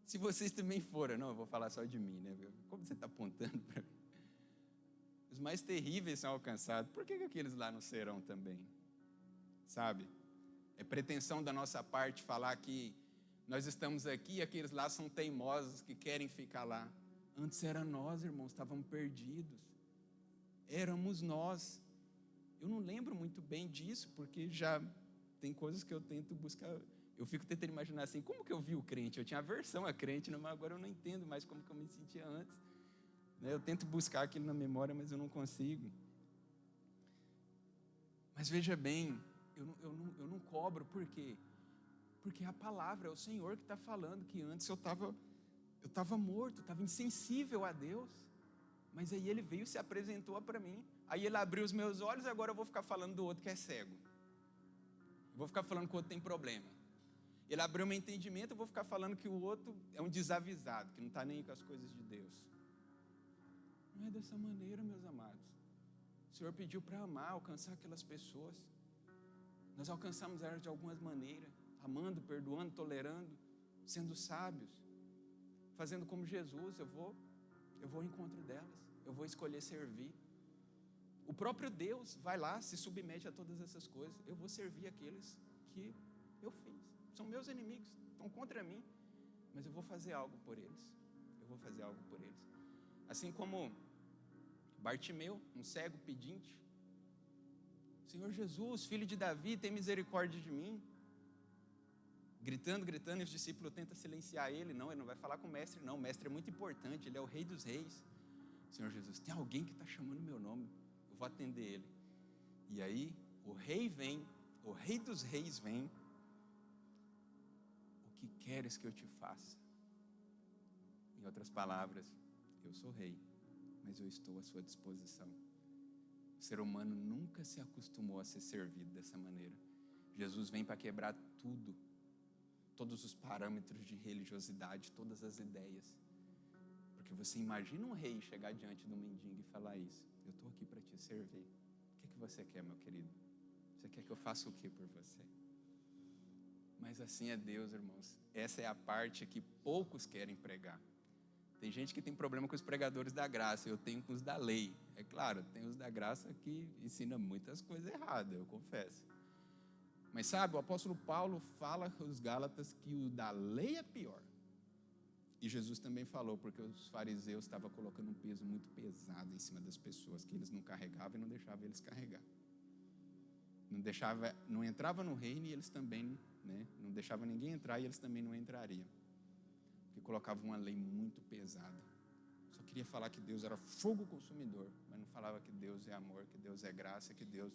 se vocês também foram, não, eu vou falar só de mim, né? Como você está apontando para mim? Os mais terríveis são alcançados, por que aqueles lá não serão também? Sabe? É pretensão da nossa parte falar que nós estamos aqui e aqueles lá são teimosos que querem ficar lá. Antes era nós, irmãos, estávamos perdidos. Éramos nós. Eu não lembro muito bem disso, porque já tem coisas que eu tento buscar. Eu fico tentando imaginar assim, como que eu vi o crente? Eu tinha aversão a crente, mas agora eu não entendo mais como que eu me sentia antes. Eu tento buscar aquilo na memória, mas eu não consigo. Mas veja bem, eu não cobro, por quê? Porque a palavra, é o Senhor que está falando, que antes eu estava morto, estava insensível a Deus, mas aí Ele veio e se apresentou para mim, aí Ele abriu os meus olhos, e agora eu vou ficar falando do outro que é cego, eu vou ficar falando que o outro tem problema. Ele abriu meu entendimento, eu vou ficar falando que o outro é um desavisado, que não está nem com as coisas de Deus. Não é dessa maneira, meus amados. O Senhor pediu para amar, alcançar aquelas pessoas. Nós alcançamos elas de algumas maneiras, amando, perdoando, tolerando, sendo sábios, fazendo como Jesus. Eu vou ao encontro delas, eu vou escolher servir. O próprio Deus vai lá, se submete a todas essas coisas. Eu vou servir aqueles que eu fiz. São meus inimigos, estão contra mim, mas eu vou fazer algo por eles. Eu vou fazer algo por eles. Assim como Bartimeu, um cego pedinte. Senhor Jesus, filho de Davi, tem misericórdia de mim. Gritando, e os discípulos tentam silenciar ele. Não, ele não vai falar com o mestre, não. O mestre é muito importante, ele é o rei dos reis. Senhor Jesus, tem alguém que está chamando meu nome, eu vou atender ele. E aí, o rei vem, o rei dos reis vem. O que queres que eu te faça? Em outras palavras, eu sou rei, mas eu estou à sua disposição. O ser humano nunca se acostumou a ser servido dessa maneira. Jesus vem para quebrar tudo, todos os parâmetros de religiosidade, todas as ideias. Porque você imagina um rei chegar diante do mendigo e falar isso: eu estou aqui para te servir. O que você quer, meu querido? Você quer que eu faça o que por você? Mas assim é Deus, irmãos. Essa é a parte que poucos querem pregar. Tem gente que tem problema com os pregadores da graça, eu tenho com os da lei. É claro, tem os da graça que ensinam muitas coisas erradas, eu confesso. Mas sabe, o apóstolo Paulo fala aos Gálatas que o da lei é pior. E Jesus também falou, porque os fariseus estavam colocando um peso muito pesado em cima das pessoas, que eles não carregavam e não deixavam eles carregar. Não entrava no reino e eles também, não deixavam ninguém entrar e eles também não entrariam. Porque colocavam uma lei muito pesada. Só queria falar que Deus era fogo consumidor, mas não falava que Deus é amor, que Deus é graça, que Deus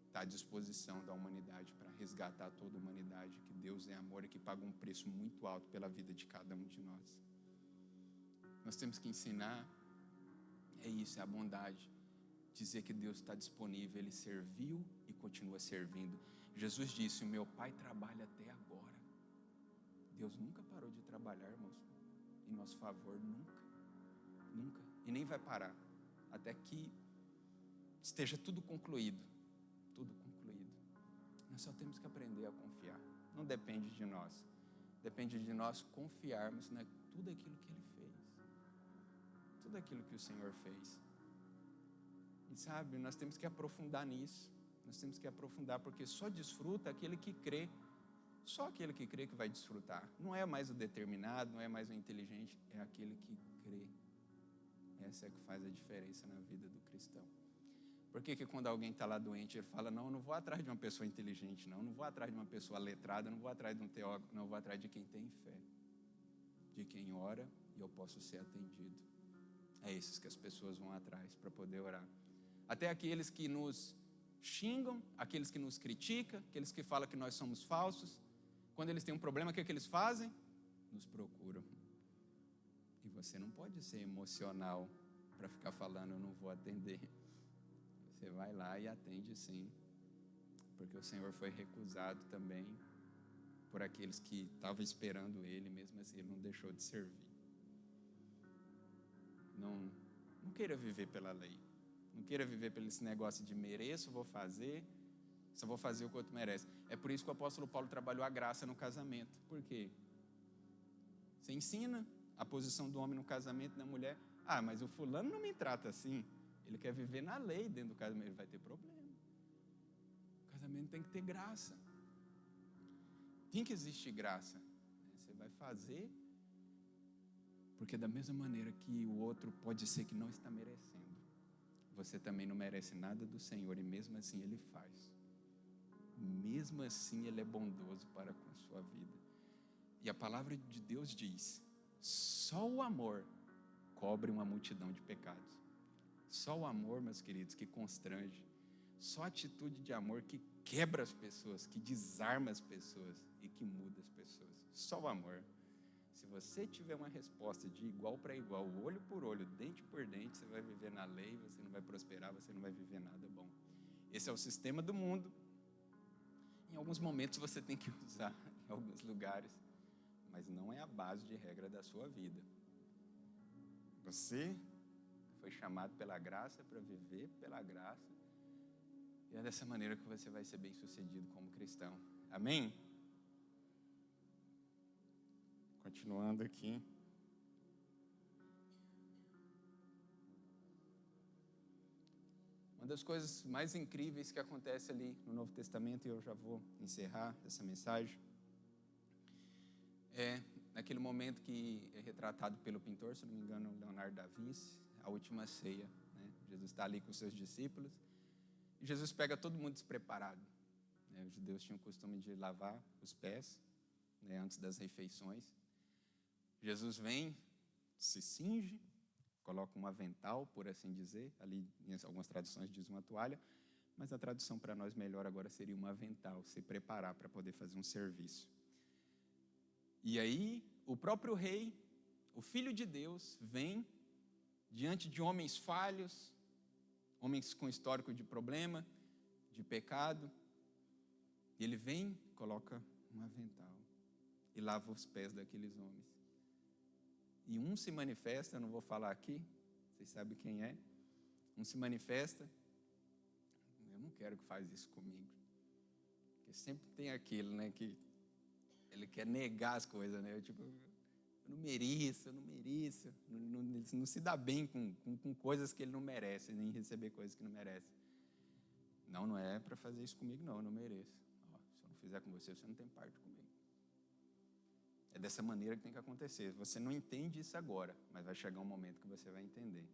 está à disposição da humanidade para resgatar toda a humanidade, que Deus é amor e que paga um preço muito alto pela vida de cada um de nós. Nós temos que ensinar, é isso, é a bondade, dizer que Deus está disponível, Ele serviu e continua servindo. Jesus disse: o meu Pai trabalha até agora. Deus nunca parou de trabalhar, irmãos, em nosso favor, nunca, e nem vai parar, até que esteja tudo concluído. Nós só temos que aprender a confiar. Não depende de nós. Depende de nós confiarmos em tudo aquilo que Ele fez. Tudo aquilo que o Senhor fez. E sabe, nós temos que aprofundar nisso. Nós temos que aprofundar, porque só desfruta aquele que crê. Só aquele que crê que vai desfrutar. Não é mais o determinado, não é mais o inteligente, é aquele que crê. Essa é que faz a diferença na vida do cristão. Por que quando alguém está lá doente, ele fala: não, eu não vou atrás de uma pessoa inteligente, não vou atrás de uma pessoa letrada, não vou atrás de um teólogo, não, eu vou atrás de quem tem fé, de quem ora e eu posso ser atendido. É esses que as pessoas vão atrás para poder orar. Até aqueles que nos xingam, aqueles que nos criticam, aqueles que falam que nós somos falsos, quando eles têm um problema, o que eles fazem? Nos procuram. E você não pode ser emocional para ficar falando: eu não vou atender. Você vai lá e atende sim, porque o Senhor foi recusado também por aqueles que estavam esperando ele, mesmo assim ele não deixou de servir. Não queira viver pela lei. Não queira viver pelo esse negócio de mereço, vou fazer, só vou fazer o que o outro merece. É por isso que o apóstolo Paulo trabalhou a graça no casamento. Por quê? Você ensina a posição do homem no casamento e da mulher. Ah, mas o fulano não me trata assim. Ele quer viver na lei dentro do casamento, ele vai ter problema. O casamento tem que ter graça. Tem que existir graça. Você vai fazer, porque da mesma maneira que o outro pode ser que não está merecendo, você também não merece nada do Senhor, e mesmo assim Ele faz. Mesmo assim Ele é bondoso para com sua vida. E a palavra de Deus diz: só o amor cobre uma multidão de pecados. Só o amor, meus queridos, que constrange. Só a atitude de amor que quebra as pessoas, que desarma as pessoas e que muda as pessoas. Só o amor. Se você tiver uma resposta de igual para igual, olho por olho, dente por dente, você vai viver na lei, você não vai prosperar, você não vai viver nada bom. Esse é o sistema do mundo. Em alguns momentos você tem que usar, em alguns lugares, mas não é a base de regra da sua vida. Você foi chamado pela graça para viver pela graça, e é dessa maneira que você vai ser bem sucedido como cristão. Amém? Continuando aqui. Uma das coisas mais incríveis que acontece ali no Novo Testamento, e eu já vou encerrar essa mensagem, é naquele momento que é retratado pelo pintor, se não me engano, Leonardo da Vinci, a última ceia, né? Jesus está ali com os seus discípulos, e Jesus pega todo mundo despreparado, né? Os judeus tinham o costume de lavar os pés, né, antes das refeições. Jesus vem, se cinge, coloca um avental, por assim dizer, ali em algumas traduções diz uma toalha, mas a tradução para nós melhor agora seria um avental, se preparar para poder fazer um serviço. E aí, o próprio rei, o Filho de Deus, vem diante de homens falhos, homens com histórico de problema, de pecado, e ele vem, coloca um avental e lava os pés daqueles homens. E um se manifesta, eu não vou falar aqui, vocês sabem quem é, um se manifesta, eu não quero que faz isso comigo, porque sempre tem aquele, né, que ele quer negar as coisas, né, eu não mereço, não se dá bem com coisas que ele não merece, nem receber coisas que não merece. Não é para fazer isso comigo, não, eu não mereço. Ó, se eu não fizer com você, você não tem parte comigo. É dessa maneira que tem que acontecer. Você não entende isso agora, mas vai chegar um momento que você vai entender.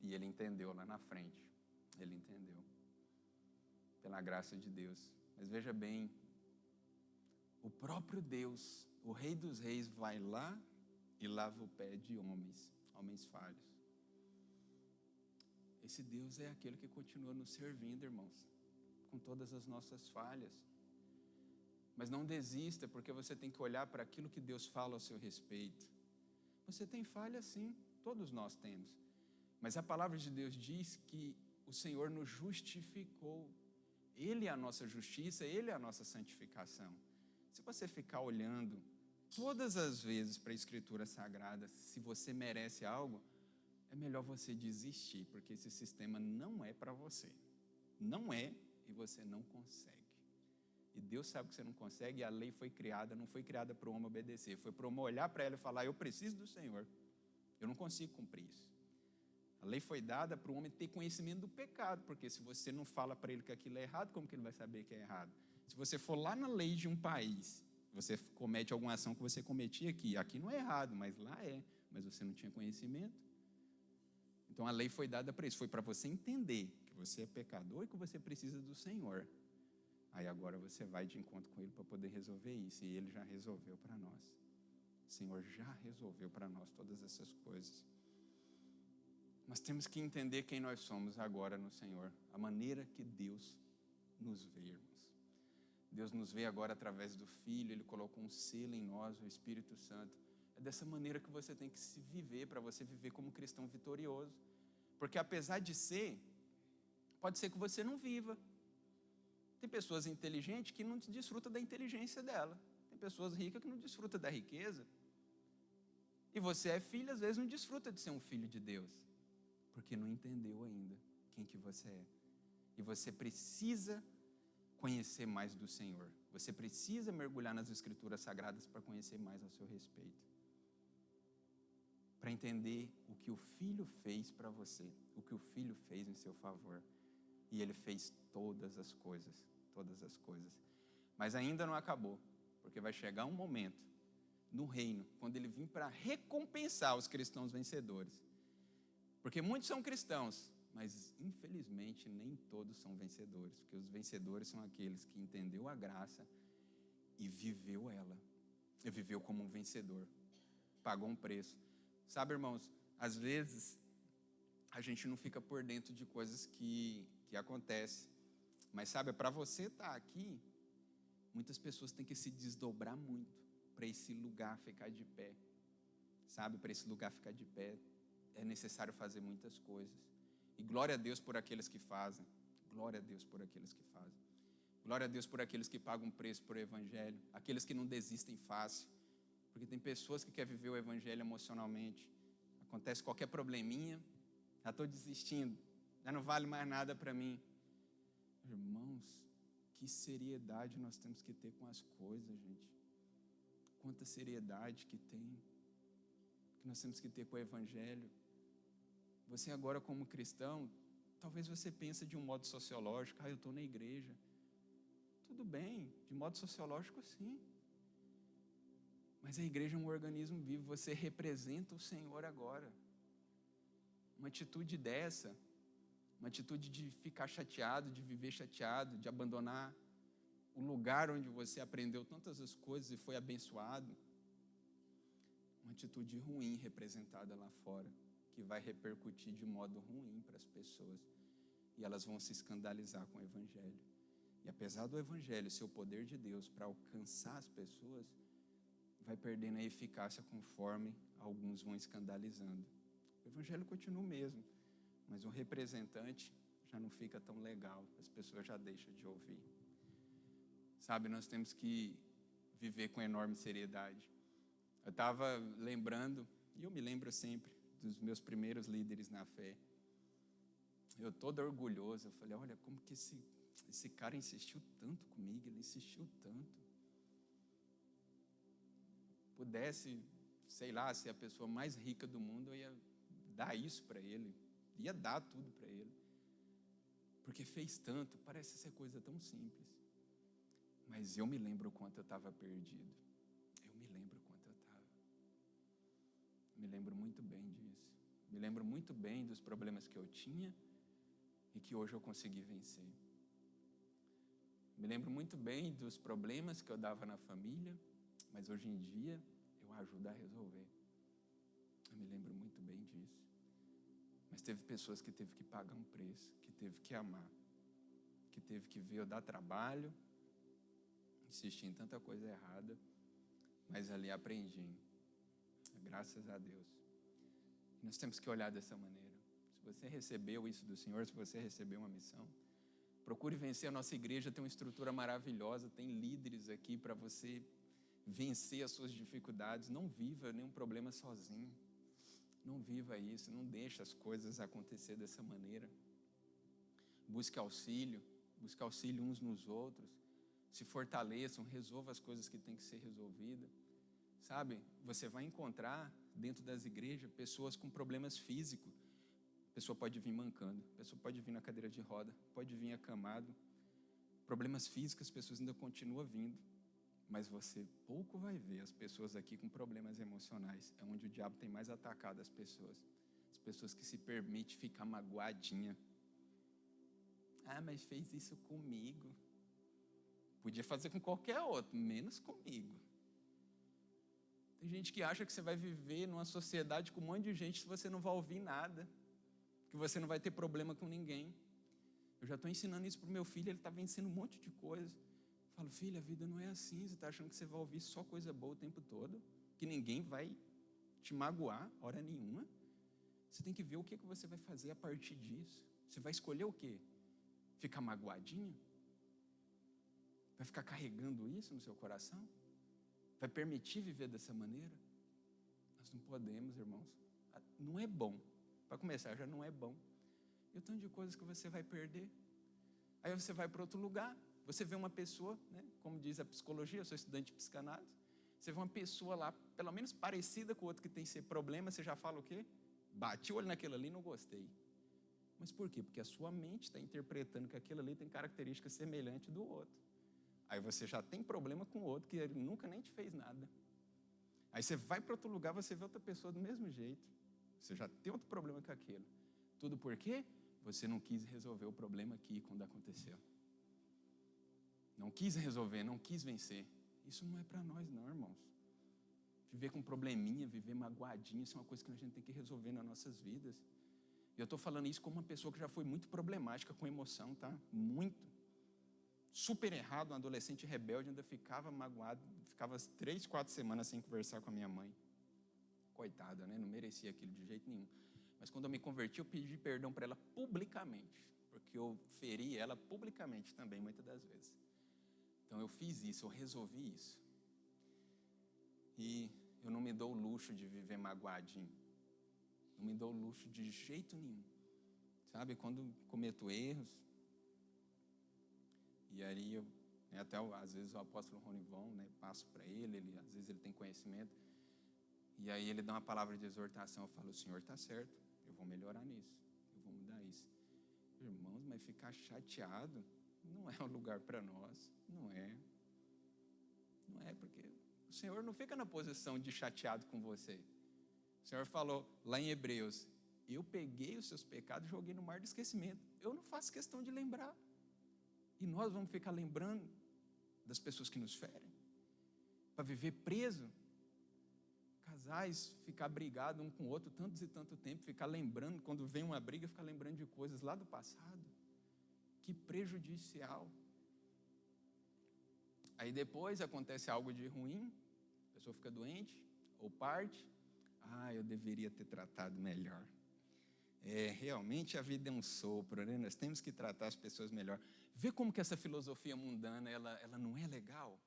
E ele entendeu lá na frente. Ele entendeu. Pela graça de Deus. Mas veja bem, o próprio Deus, o Rei dos Reis, vai lá e lava o pé de homens falhos. Esse Deus é aquele que continua nos servindo, irmãos, com todas as nossas falhas. Mas não desista, porque você tem que olhar para aquilo que Deus fala ao seu respeito. Você tem falha sim, todos nós temos. Mas a palavra de Deus diz que o Senhor nos justificou. Ele é a nossa justiça, Ele é a nossa santificação. Se você ficar olhando todas as vezes para a Escritura Sagrada, se você merece algo, é melhor você desistir, porque esse sistema não é para você. Não é, e você não consegue. E Deus sabe que você não consegue, e a lei foi criada, não foi criada para o homem obedecer, foi para o homem olhar para ela e falar: eu preciso do Senhor, eu não consigo cumprir isso. A lei foi dada para o homem ter conhecimento do pecado, porque se você não fala para ele que aquilo é errado, como que ele vai saber que é errado? Se você for lá na lei de um país, você comete alguma ação que você cometia aqui não é errado, mas lá é, mas você não tinha conhecimento. Então a lei foi dada para isso, foi para você entender que você é pecador e que você precisa do Senhor. Aí agora você vai de encontro com Ele para poder resolver isso, e Ele já resolveu para nós. O Senhor já resolveu para nós todas essas coisas. Nós temos que entender quem nós somos agora no Senhor, a maneira que Deus nos vê, irmãos. Deus nos vê agora através do Filho, Ele colocou um selo em nós, o Espírito Santo. É dessa maneira que você tem que se viver, para você viver como cristão vitorioso. Porque apesar de ser, pode ser que você não viva. Tem pessoas inteligentes que não desfrutam da inteligência dela. Tem pessoas ricas que não desfrutam da riqueza. E você é filho, às vezes não desfruta de ser um filho de Deus, porque não entendeu ainda quem que você é. E você precisa conhecer mais do Senhor. Você precisa mergulhar nas Escrituras Sagradas para conhecer mais a seu respeito. Para entender o que o Filho fez para você, o que o Filho fez em seu favor. E Ele fez todas as coisas, todas as coisas. Mas ainda não acabou, porque vai chegar um momento no reino, quando Ele vir para recompensar os cristãos vencedores. Porque muitos são cristãos, mas infelizmente nem todos são vencedores, porque os vencedores são aqueles que entendeu a graça e viveu ela, e viveu como um vencedor, pagou um preço. Sabe, irmãos, às vezes a gente não fica por dentro de coisas que acontecem, mas sabe, para você estar aqui, muitas pessoas têm que se desdobrar muito para esse lugar ficar de pé, sabe, para esse lugar ficar de pé é necessário fazer muitas coisas. E glória a Deus por aqueles que fazem. Glória a Deus por aqueles que fazem. Glória a Deus por aqueles que pagam preço por Evangelho. Aqueles que não desistem fácil. Porque tem pessoas que querem viver o Evangelho emocionalmente. Acontece qualquer probleminha, já estou desistindo. Já não vale mais nada para mim. Irmãos, que seriedade nós temos que ter com as coisas, gente. Quanta seriedade que tem. Que nós temos que ter com o Evangelho. Você agora como cristão, talvez você pense de um modo sociológico, eu estou na igreja. Tudo bem, de modo sociológico sim. Mas a igreja é um organismo vivo, você representa o Senhor agora. Uma atitude dessa, uma atitude de ficar chateado, de viver chateado, de abandonar o lugar onde você aprendeu tantas as coisas e foi abençoado. Uma atitude ruim representada lá fora, que vai repercutir de modo ruim para as pessoas. E elas vão se escandalizar com o Evangelho. E apesar do Evangelho ser o poder de Deus para alcançar as pessoas, vai perdendo a eficácia conforme alguns vão escandalizando. O Evangelho continua o mesmo, mas o representante já não fica tão legal, as pessoas já deixam de ouvir. Sabe, nós temos que viver com enorme seriedade. Eu estava lembrando, e eu me lembro sempre, dos meus primeiros líderes na fé. Eu todo orgulhoso, eu falei, olha, como que esse cara insistiu tanto comigo, ele insistiu tanto. Pudesse, sei lá, ser a pessoa mais rica do mundo, eu ia dar isso para ele, ia dar tudo para ele. Porque fez tanto, parece ser coisa tão simples. Mas eu me lembro o quanto eu estava perdido. Eu me lembro o quanto eu estava. Me lembro muito bem disso. Me lembro muito bem dos problemas que eu tinha e que hoje eu consegui vencer. Me lembro muito bem dos problemas que eu dava na família, mas hoje em dia eu ajudo a resolver. Eu me lembro muito bem disso. Mas teve pessoas que teve que pagar um preço, que teve que amar, que teve que ver eu dar trabalho, insistir em tanta coisa errada, mas ali aprendi. Graças a Deus. E nós temos que olhar dessa maneira. Se você recebeu isso do Senhor, se você recebeu uma missão, procure vencer. A nossa igreja tem uma estrutura maravilhosa, tem líderes aqui para você vencer as suas dificuldades. Não viva nenhum problema sozinho. Não viva isso, não deixe as coisas acontecer dessa maneira. Busque auxílio uns nos outros. Se fortaleçam, resolva as coisas que têm que ser resolvidas. Sabe, você vai encontrar dentro das igrejas pessoas com problemas físicos. A pessoa pode vir mancando, a pessoa pode vir na cadeira de roda, pode vir acamado. Problemas físicos, as pessoas ainda continuam vindo. Mas você pouco vai ver as pessoas aqui com problemas emocionais. É onde o diabo tem mais atacado as pessoas. As pessoas que se permitem ficar magoadinha. Mas fez isso comigo. Podia fazer com qualquer outro, menos comigo. Tem gente que acha que você vai viver numa sociedade com um monte de gente se você não vai ouvir nada, que você não vai ter problema com ninguém. Eu já estou ensinando isso para o meu filho, ele está vencendo um monte de coisa. Eu falo, filho, a vida não é assim, você está achando que você vai ouvir só coisa boa o tempo todo, que ninguém vai te magoar, hora nenhuma. Você tem que ver o que você vai fazer a partir disso. Você vai escolher o quê? Ficar magoadinho? Vai ficar carregando isso no seu coração? Vai permitir viver dessa maneira? Nós não podemos, irmãos. Não é bom. Para começar, já não é bom. E o tanto de coisas que você vai perder. Aí você vai para outro lugar. Você vê uma pessoa, né, como diz a psicologia, eu sou estudante de psicanálise. Você vê uma pessoa lá, pelo menos parecida com o outro que tem esse problema, você já fala o quê? Bati o olho naquilo ali e não gostei. Mas por quê? Porque a sua mente está interpretando que aquilo ali tem características semelhantes do outro. Aí você já tem problema com o outro, que ele nunca nem te fez nada. Aí você vai para outro lugar, você vê outra pessoa do mesmo jeito. Você já tem outro problema com aquilo. Tudo por quê? Você não quis resolver o problema aqui quando aconteceu. Não quis resolver, não quis vencer. Isso não é para nós não, irmãos. Viver com probleminha, viver magoadinho, isso é uma coisa que a gente tem que resolver nas nossas vidas. E eu estou falando isso como uma pessoa que já foi muito problemática com emoção, tá? Muito. Super errado, um adolescente rebelde, ainda ficava magoado, ficava 3, 4 semanas sem conversar com a minha mãe. Coitada, né? Não merecia aquilo de jeito nenhum. Mas quando eu me converti, eu pedi perdão para ela publicamente, porque eu feri ela publicamente também, muitas das vezes. Então eu fiz isso, eu resolvi isso. E eu não me dou o luxo de viver magoadinho. Não me dou o luxo de jeito nenhum. Sabe, quando cometo erros, e aí eu, até às vezes o apóstolo Ronivon, né, passo para ele, às vezes ele tem conhecimento, e aí ele dá uma palavra de exortação, eu falo, o senhor está certo, eu vou melhorar nisso, eu vou mudar isso. Irmãos, mas ficar chateado não é um lugar para nós, não é, porque o Senhor não fica na posição de chateado com você. O Senhor falou lá em Hebreus, eu peguei os seus pecados e joguei no mar do esquecimento. Eu não faço questão de lembrar. E nós vamos ficar lembrando das pessoas que nos ferem, para viver preso. Casais ficar brigado um com o outro tantos e tanto tempo, ficar lembrando, quando vem uma briga, ficar lembrando de coisas lá do passado. Que prejudicial. Aí depois acontece algo de ruim, a pessoa fica doente, ou parte. Eu deveria ter tratado melhor. Realmente a vida é um sopro, né? Nós temos que tratar as pessoas melhor. Vê como que essa filosofia mundana, ela não é legal?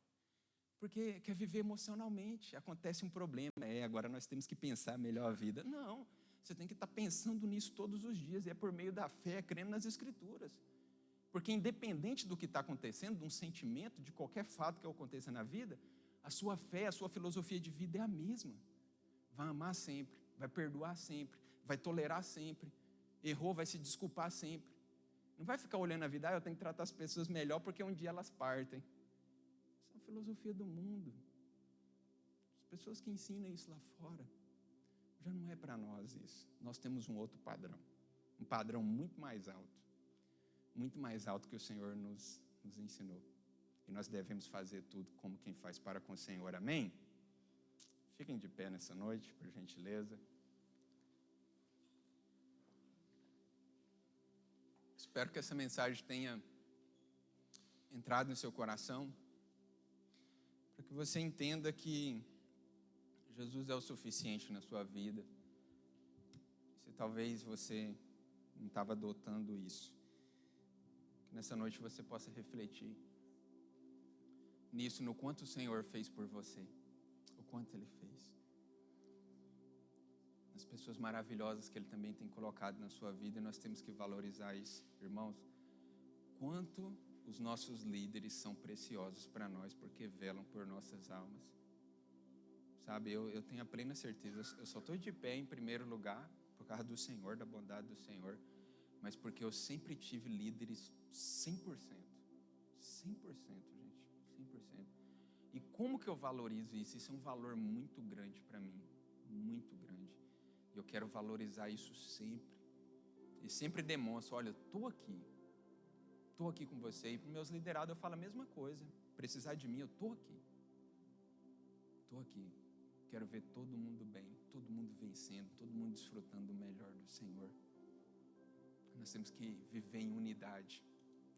Porque quer viver emocionalmente, acontece um problema, agora nós temos que pensar melhor a vida. Não, você tem que estar pensando nisso todos os dias, e é por meio da fé, crendo nas Escrituras. Porque independente do que está acontecendo, de um sentimento, de qualquer fato que aconteça na vida, a sua fé, a sua filosofia de vida é a mesma. Vai amar sempre, vai perdoar sempre, vai tolerar sempre, errou, vai se desculpar sempre. Não vai ficar olhando a vida, eu tenho que tratar as pessoas melhor porque um dia elas partem. Isso é a filosofia do mundo. As pessoas que ensinam isso lá fora, já não é para nós isso. Nós temos um outro padrão, um padrão muito mais alto que o Senhor nos ensinou. E nós devemos fazer tudo como quem faz para com o Senhor, amém? Fiquem de pé nessa noite, por gentileza. Espero que essa mensagem tenha entrado no seu coração, para que você entenda que Jesus é o suficiente na sua vida. Se talvez você não estava adotando isso, que nessa noite você possa refletir nisso, no quanto o Senhor fez por você, o quanto Ele fez, as pessoas maravilhosas que Ele também tem colocado na sua vida, e nós temos que valorizar isso, irmãos. Quanto os nossos líderes são preciosos para nós, porque velam por nossas almas. Sabe, eu tenho a plena certeza, eu só estou de pé em primeiro lugar por causa do Senhor, da bondade do Senhor, mas porque eu sempre tive líderes 100%, gente, 100%. E como que eu valorizo isso? Isso é um valor muito grande para mim, muito grande. E eu quero valorizar isso sempre. E sempre demonstro, olha, eu estou aqui com você. E para os meus liderados eu falo a mesma coisa. Precisar de mim, eu estou aqui. Quero ver todo mundo bem, todo mundo vencendo, todo mundo desfrutando do melhor do Senhor. Nós temos que viver em unidade.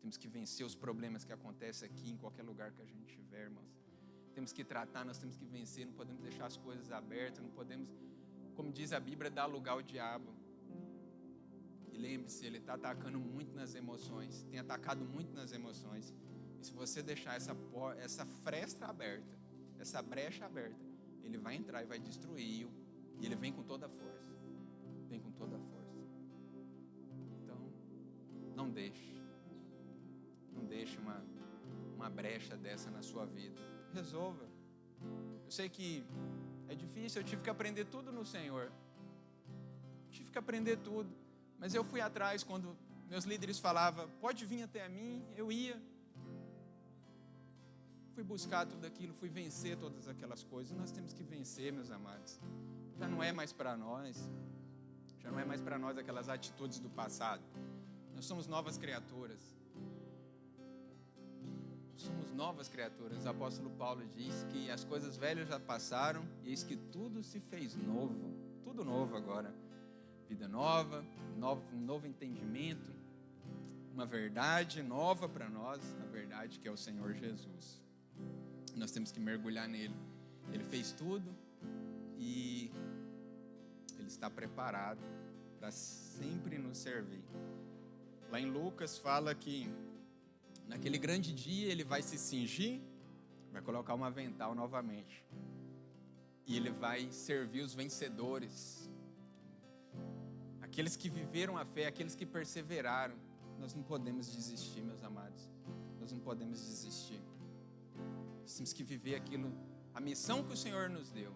Temos que vencer os problemas que acontecem aqui, em qualquer lugar que a gente estiver, irmãos. Temos que tratar, nós temos que vencer, não podemos deixar as coisas abertas, não podemos, como diz a Bíblia, dar lugar ao diabo. E lembre-se, ele está atacando muito nas emoções, tem atacado muito nas emoções. E se você deixar essa fresta aberta, essa brecha aberta, ele vai entrar e vai destruir. E ele vem com toda a força. Vem com toda a força. Então, não deixe uma brecha dessa na sua vida. Resolva. Eu sei que é difícil, eu tive que aprender tudo no Senhor. Tive que aprender tudo. Mas eu fui atrás quando meus líderes falavam, pode vir até a mim, eu ia. Fui buscar tudo aquilo, fui vencer todas aquelas coisas. Nós temos que vencer, meus amados. Já não é mais para nós. Já não é mais para nós aquelas atitudes do passado. Nós somos novas criaturas. Somos novas criaturas. O apóstolo Paulo diz que as coisas velhas já passaram e eis que tudo se fez novo. Tudo novo agora. Vida nova, um novo entendimento, uma verdade nova para nós, a verdade que é o Senhor Jesus. Nós temos que mergulhar nele. Ele fez tudo e ele está preparado para sempre nos servir. Lá em Lucas fala que naquele grande dia ele vai se cingir, vai colocar um avental novamente. E ele vai servir os vencedores. Aqueles que viveram a fé, aqueles que perseveraram. Nós não podemos desistir, meus amados. Nós não podemos desistir. Nós temos que viver aquilo, a missão que o Senhor nos deu.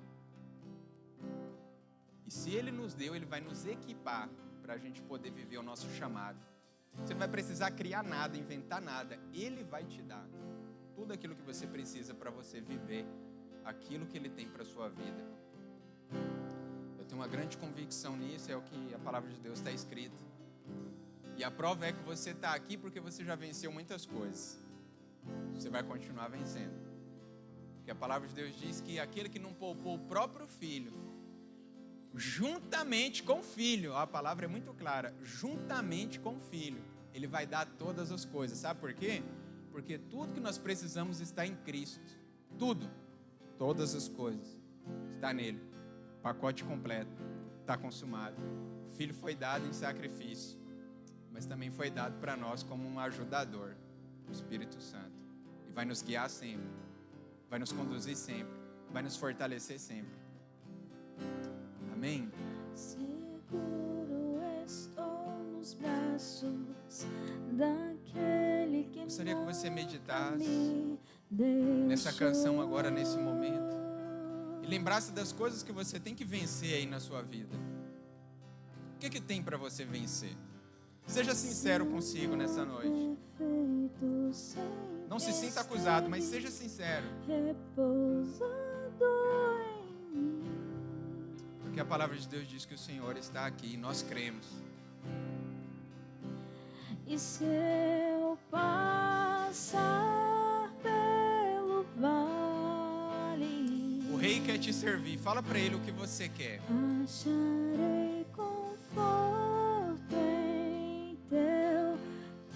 E se Ele nos deu, Ele vai nos equipar para a gente poder viver o nosso chamado. Você não vai precisar criar nada, inventar nada. Ele vai te dar tudo aquilo que você precisa para você viver aquilo que Ele tem para a sua vida. Eu tenho uma grande convicção nisso, é o que a palavra de Deus está escrita. E a prova é que você está aqui porque você já venceu muitas coisas. Você vai continuar vencendo. Porque a palavra de Deus diz que aquele que não poupou o próprio filho, juntamente com o filho, a palavra é muito clara, juntamente com o filho, ele vai dar todas as coisas. Sabe por quê? Porque tudo que nós precisamos está em Cristo. Tudo. Todas as coisas está nele. Pacote completo. Está consumado. O filho foi dado em sacrifício, mas também foi dado para nós como um ajudador, o Espírito Santo. E vai nos guiar sempre. Vai nos conduzir sempre. Vai nos fortalecer sempre. Amém? Seguro estou nos braços daquele que gostaria que você meditasse nessa canção agora, nesse momento, e lembrasse das coisas que você tem que vencer aí na sua vida. O que tem para você vencer? Seja sincero consigo nessa noite. Não se sinta acusado, mas seja sincero. Porque a palavra de Deus diz que o Senhor está aqui e nós cremos. E se eu passar pelo vale, o Rei quer te servir. Fala para Ele o que você quer. acharei conforto em teu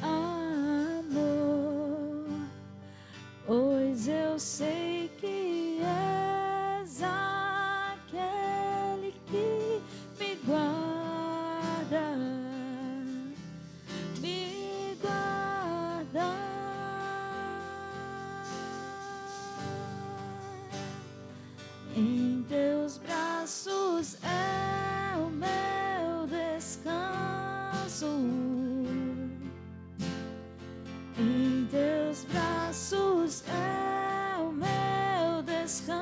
amor, pois eu sei que és aquele que me guarda, me guarda. Em teus braços é o meu descanso. Em teus braços é o meu descanso.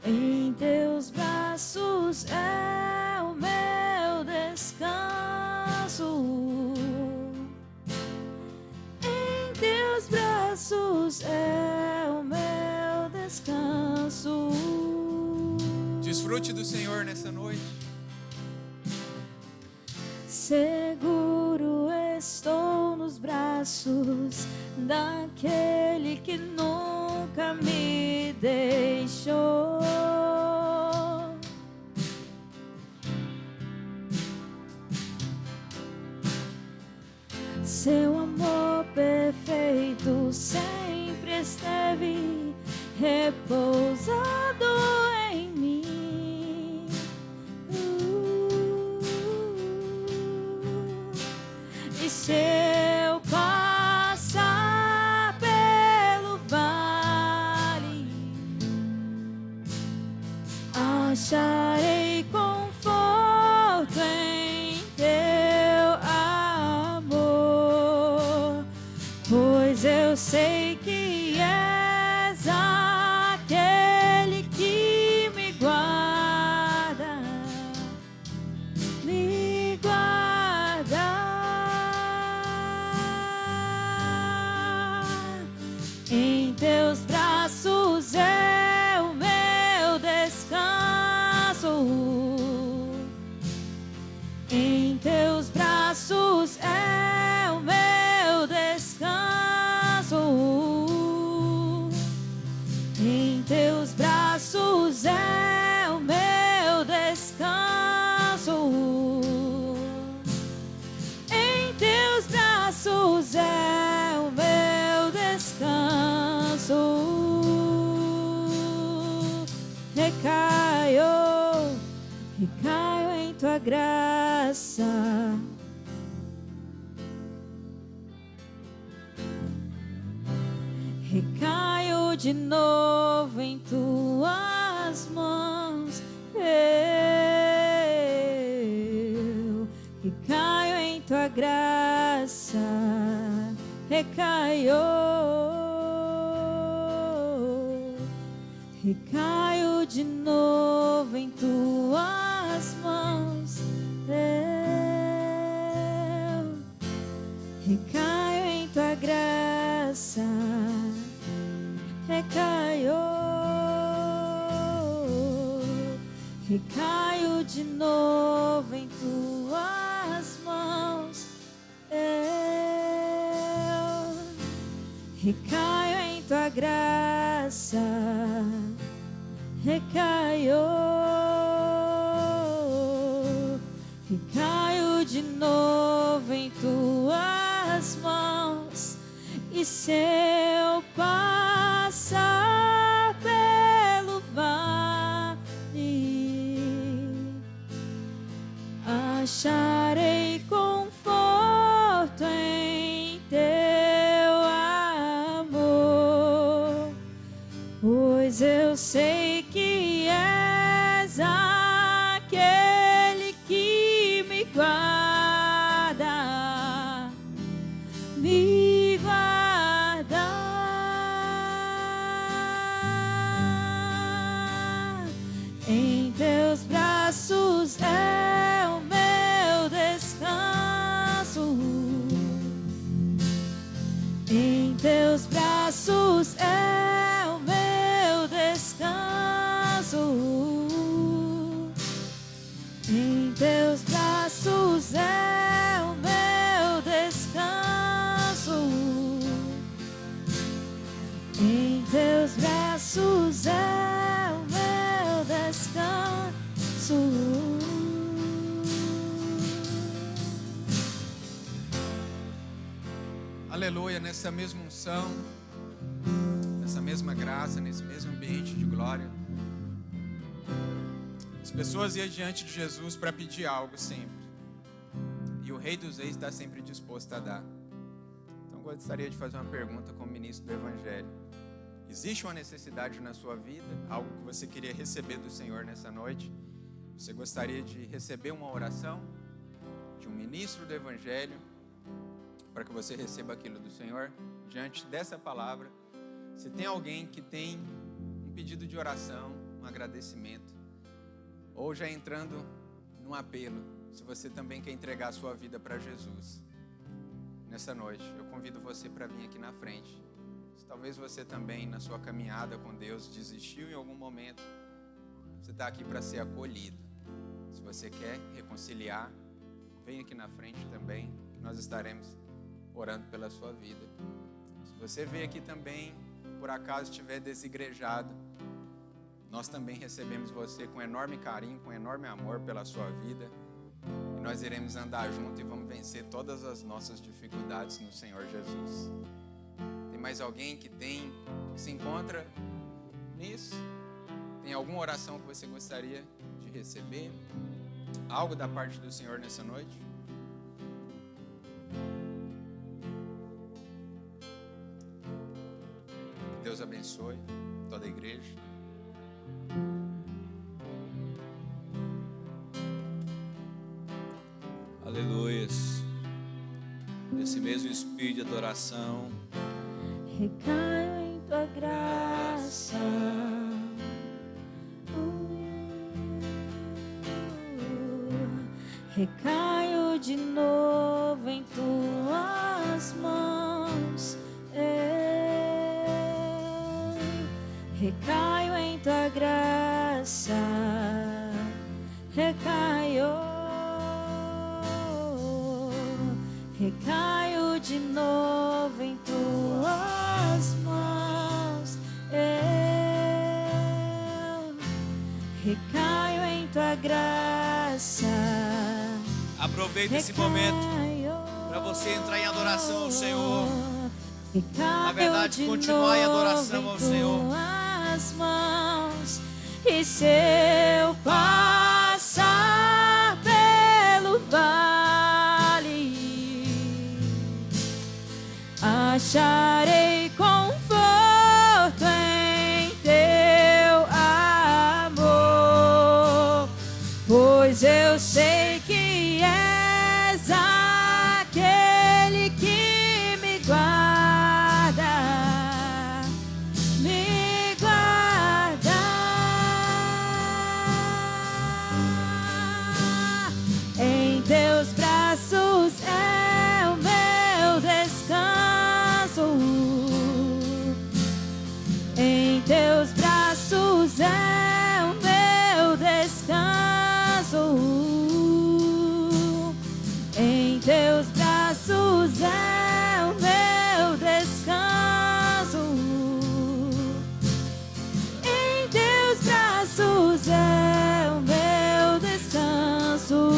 Em teus braços é o meu descanso. Em teus braços é o meu descanso. Desfrute do Senhor nessa noite. Seguro estou nos braços daquele que nunca me deixou. Seu amor perfeito sempre esteve repousado em mim. E se eu passar pelo eu sei que és aquele que me guarda, me guarda. Em teus braços é o meu descanso. Em teus braços é o meu descanso. Em teus braços é o meu descanso. Em teus braços é o meu descanso. Recaio em tua graça. Recaio de novo em tuas mãos. Eu recaio em tua graça. Recaio de novo em tuas mãos. Eu recaio em tua graça. Recaio de novo em tuas mãos. Eu recaio em tua graça. Recaio de novo em tuas mãos. E se eu passar pelo vale, acharei conforto em teu amor, pois eu sei que és aquele que me guarda, me guarda. Em teus braços é o meu descanso. Em teus braços é o meu descanso. Em teus braços é o meu descanso. Em teus braços é o meu descanso. Aleluia, nessa mesma unção, nessa mesma graça, nesse mesmo ambiente de glória, as pessoas iam diante de Jesus para pedir algo sempre, e o Rei dos Reis está sempre disposto a dar. Então eu gostaria de fazer uma pergunta como ministro do Evangelho. Existe uma necessidade na sua vida, algo que você queria receber do Senhor nessa noite? Você gostaria de receber uma oração de um ministro do Evangelho para que você receba aquilo do Senhor? Diante dessa palavra, se tem alguém que tem um pedido de oração, um agradecimento, ou já entrando num apelo, se você também quer entregar a sua vida para Jesus nessa noite, eu convido você para vir aqui na frente. Se talvez você também, na sua caminhada com Deus, desistiu em algum momento, você está aqui para ser acolhido. Se você quer reconciliar, vem aqui na frente também, que nós estaremos orando pela sua vida. Se você veio aqui também, por acaso estiver desigrejado, nós também recebemos você com enorme carinho, com enorme amor pela sua vida, e nós iremos andar junto e vamos vencer todas as nossas dificuldades no Senhor Jesus. Tem mais alguém que se encontra nisso? Tem alguma oração que você gostaria de receber? Algo da parte do Senhor nessa noite? Que Deus abençoe toda a igreja. Aleluias. Esse mesmo espírito de adoração, recaio em tua graça. Recaio de novo em tuas mãos. Recaio em tua graça. Recaio de novo em tuas mãos. Recaio em tua graça. Aproveita esse momento para você entrar em adoração ao Senhor. Na verdade, continuar em adoração ao Senhor. Mãos, e se eu passar pelo vale, acharei conforto em teu amor, pois eu sei que és aquele que me guarda, me guarda. Em teus braços é o meu descanso. Em teus braços é o meu descanso. Em teus braços é o meu descanso. Em teus braços é o meu descanso.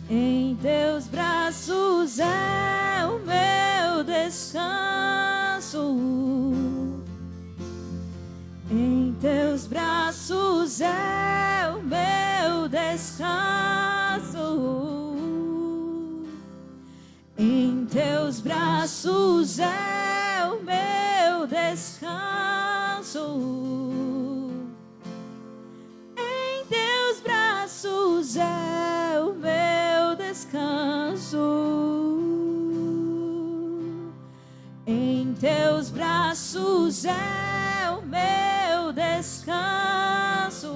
Em teus braços é o meu descanso. Em teus braços é o meu descanso. Em teus braços é o meu descanso. Em teus braços é o meu descanso. Em teus braços é o meu descanso.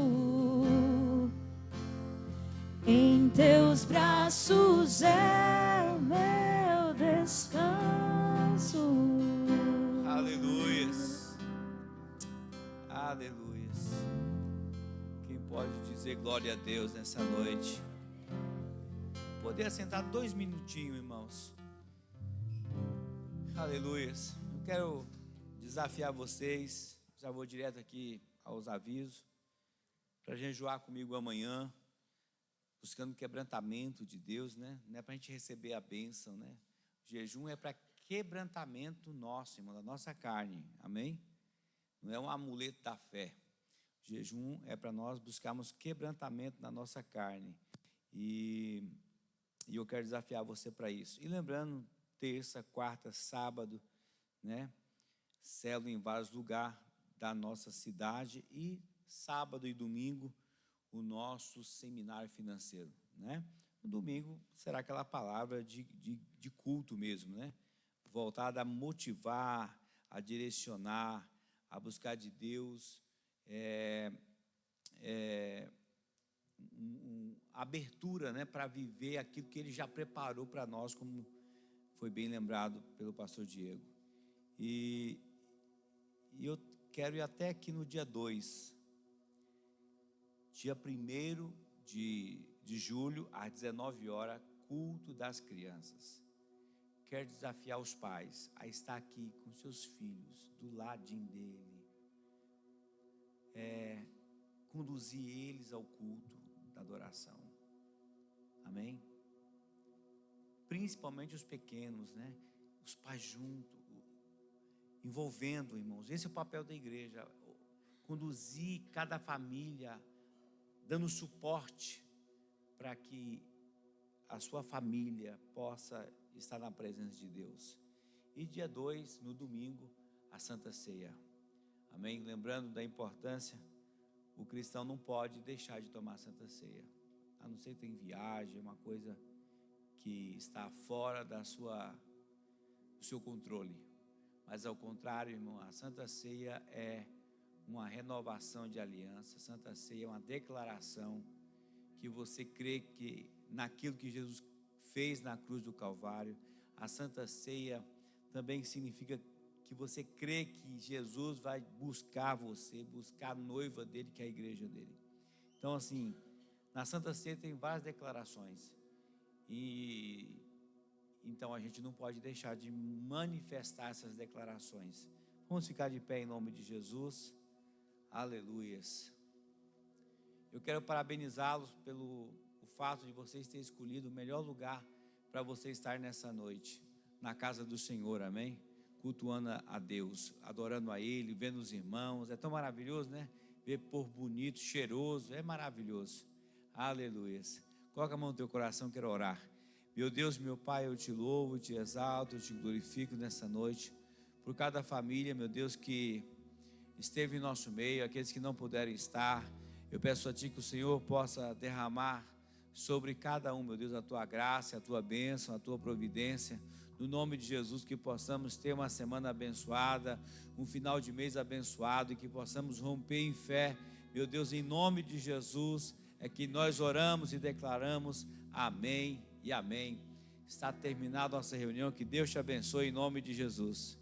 Em teus braços é o meu descanso. Aleluias. Aleluias. Quem pode dizer glória a Deus nessa noite? Poder assentar 2 minutinhos, irmãos. Aleluias. Eu quero desafiar vocês. Já vou direto aqui aos avisos. Para jejuar comigo amanhã. Buscando quebrantamento de Deus, né? Não é para a gente receber a bênção, né? O jejum é para quebrantamento nosso, irmão, da nossa carne. Amém? Não é um amuleto da fé. O jejum é para nós buscarmos quebrantamento na nossa carne. E eu quero desafiar você para isso. E lembrando, terça, quarta, sábado, né? Célula em vários lugares da nossa cidade. E sábado e domingo, o nosso seminário financeiro, né? No domingo será aquela palavra de culto mesmo, né? Voltada a motivar, a direcionar, a buscar de Deus abertura, né? Para viver aquilo que Ele já preparou para nós, como foi bem lembrado pelo pastor Diego. E eu quero ir até aqui no dia 2. Dia 1º de julho, às 19 horas, culto das crianças. Quero desafiar os pais a estar aqui com seus filhos, do ladinho dele. Conduzir eles ao culto da adoração. Amém? Principalmente os pequenos, né? Os pais juntos, envolvendo, irmãos. Esse é o papel da igreja. Conduzir cada família, dando suporte para que a sua família possa estar na presença de Deus. E dia 2, no domingo, a Santa Ceia. Amém? Lembrando da importância, o cristão não pode deixar de tomar a Santa Ceia. A não ser que tem viagem, uma coisa que está fora da sua o seu controle. Mas ao contrário, irmão, a Santa Ceia é uma renovação de aliança. A Santa Ceia é uma declaração que você crê que naquilo que Jesus fez na cruz do Calvário. A Santa Ceia também significa que você crê que Jesus vai buscar você, buscar a noiva dele, que é a igreja dele. Então, assim, na Santa Ceia tem várias declarações. E então a gente não pode deixar de manifestar essas declarações. Vamos ficar de pé em nome de Jesus. Aleluias. Eu quero parabenizá-los pelo fato de vocês terem escolhido o melhor lugar para você estar nessa noite, na casa do Senhor, amém? Cultuando a Deus, adorando a Ele, vendo os irmãos. É tão maravilhoso, né? Ver povo bonito, cheiroso, é maravilhoso. Aleluias. Coloca a mão no teu coração, quero orar. Meu Deus, meu Pai, eu te louvo, te exalto, eu te glorifico nessa noite, por cada família, meu Deus, que esteve em nosso meio, aqueles que não puderam estar. Eu peço a Ti que o Senhor possa derramar sobre cada um, meu Deus, a Tua graça, a Tua bênção, a Tua providência. No nome de Jesus, que possamos ter uma semana abençoada, um final de mês abençoado, e que possamos romper em fé, meu Deus, em nome de Jesus, é que nós oramos e declaramos amém e amém. Está terminada a nossa reunião, que Deus te abençoe em nome de Jesus.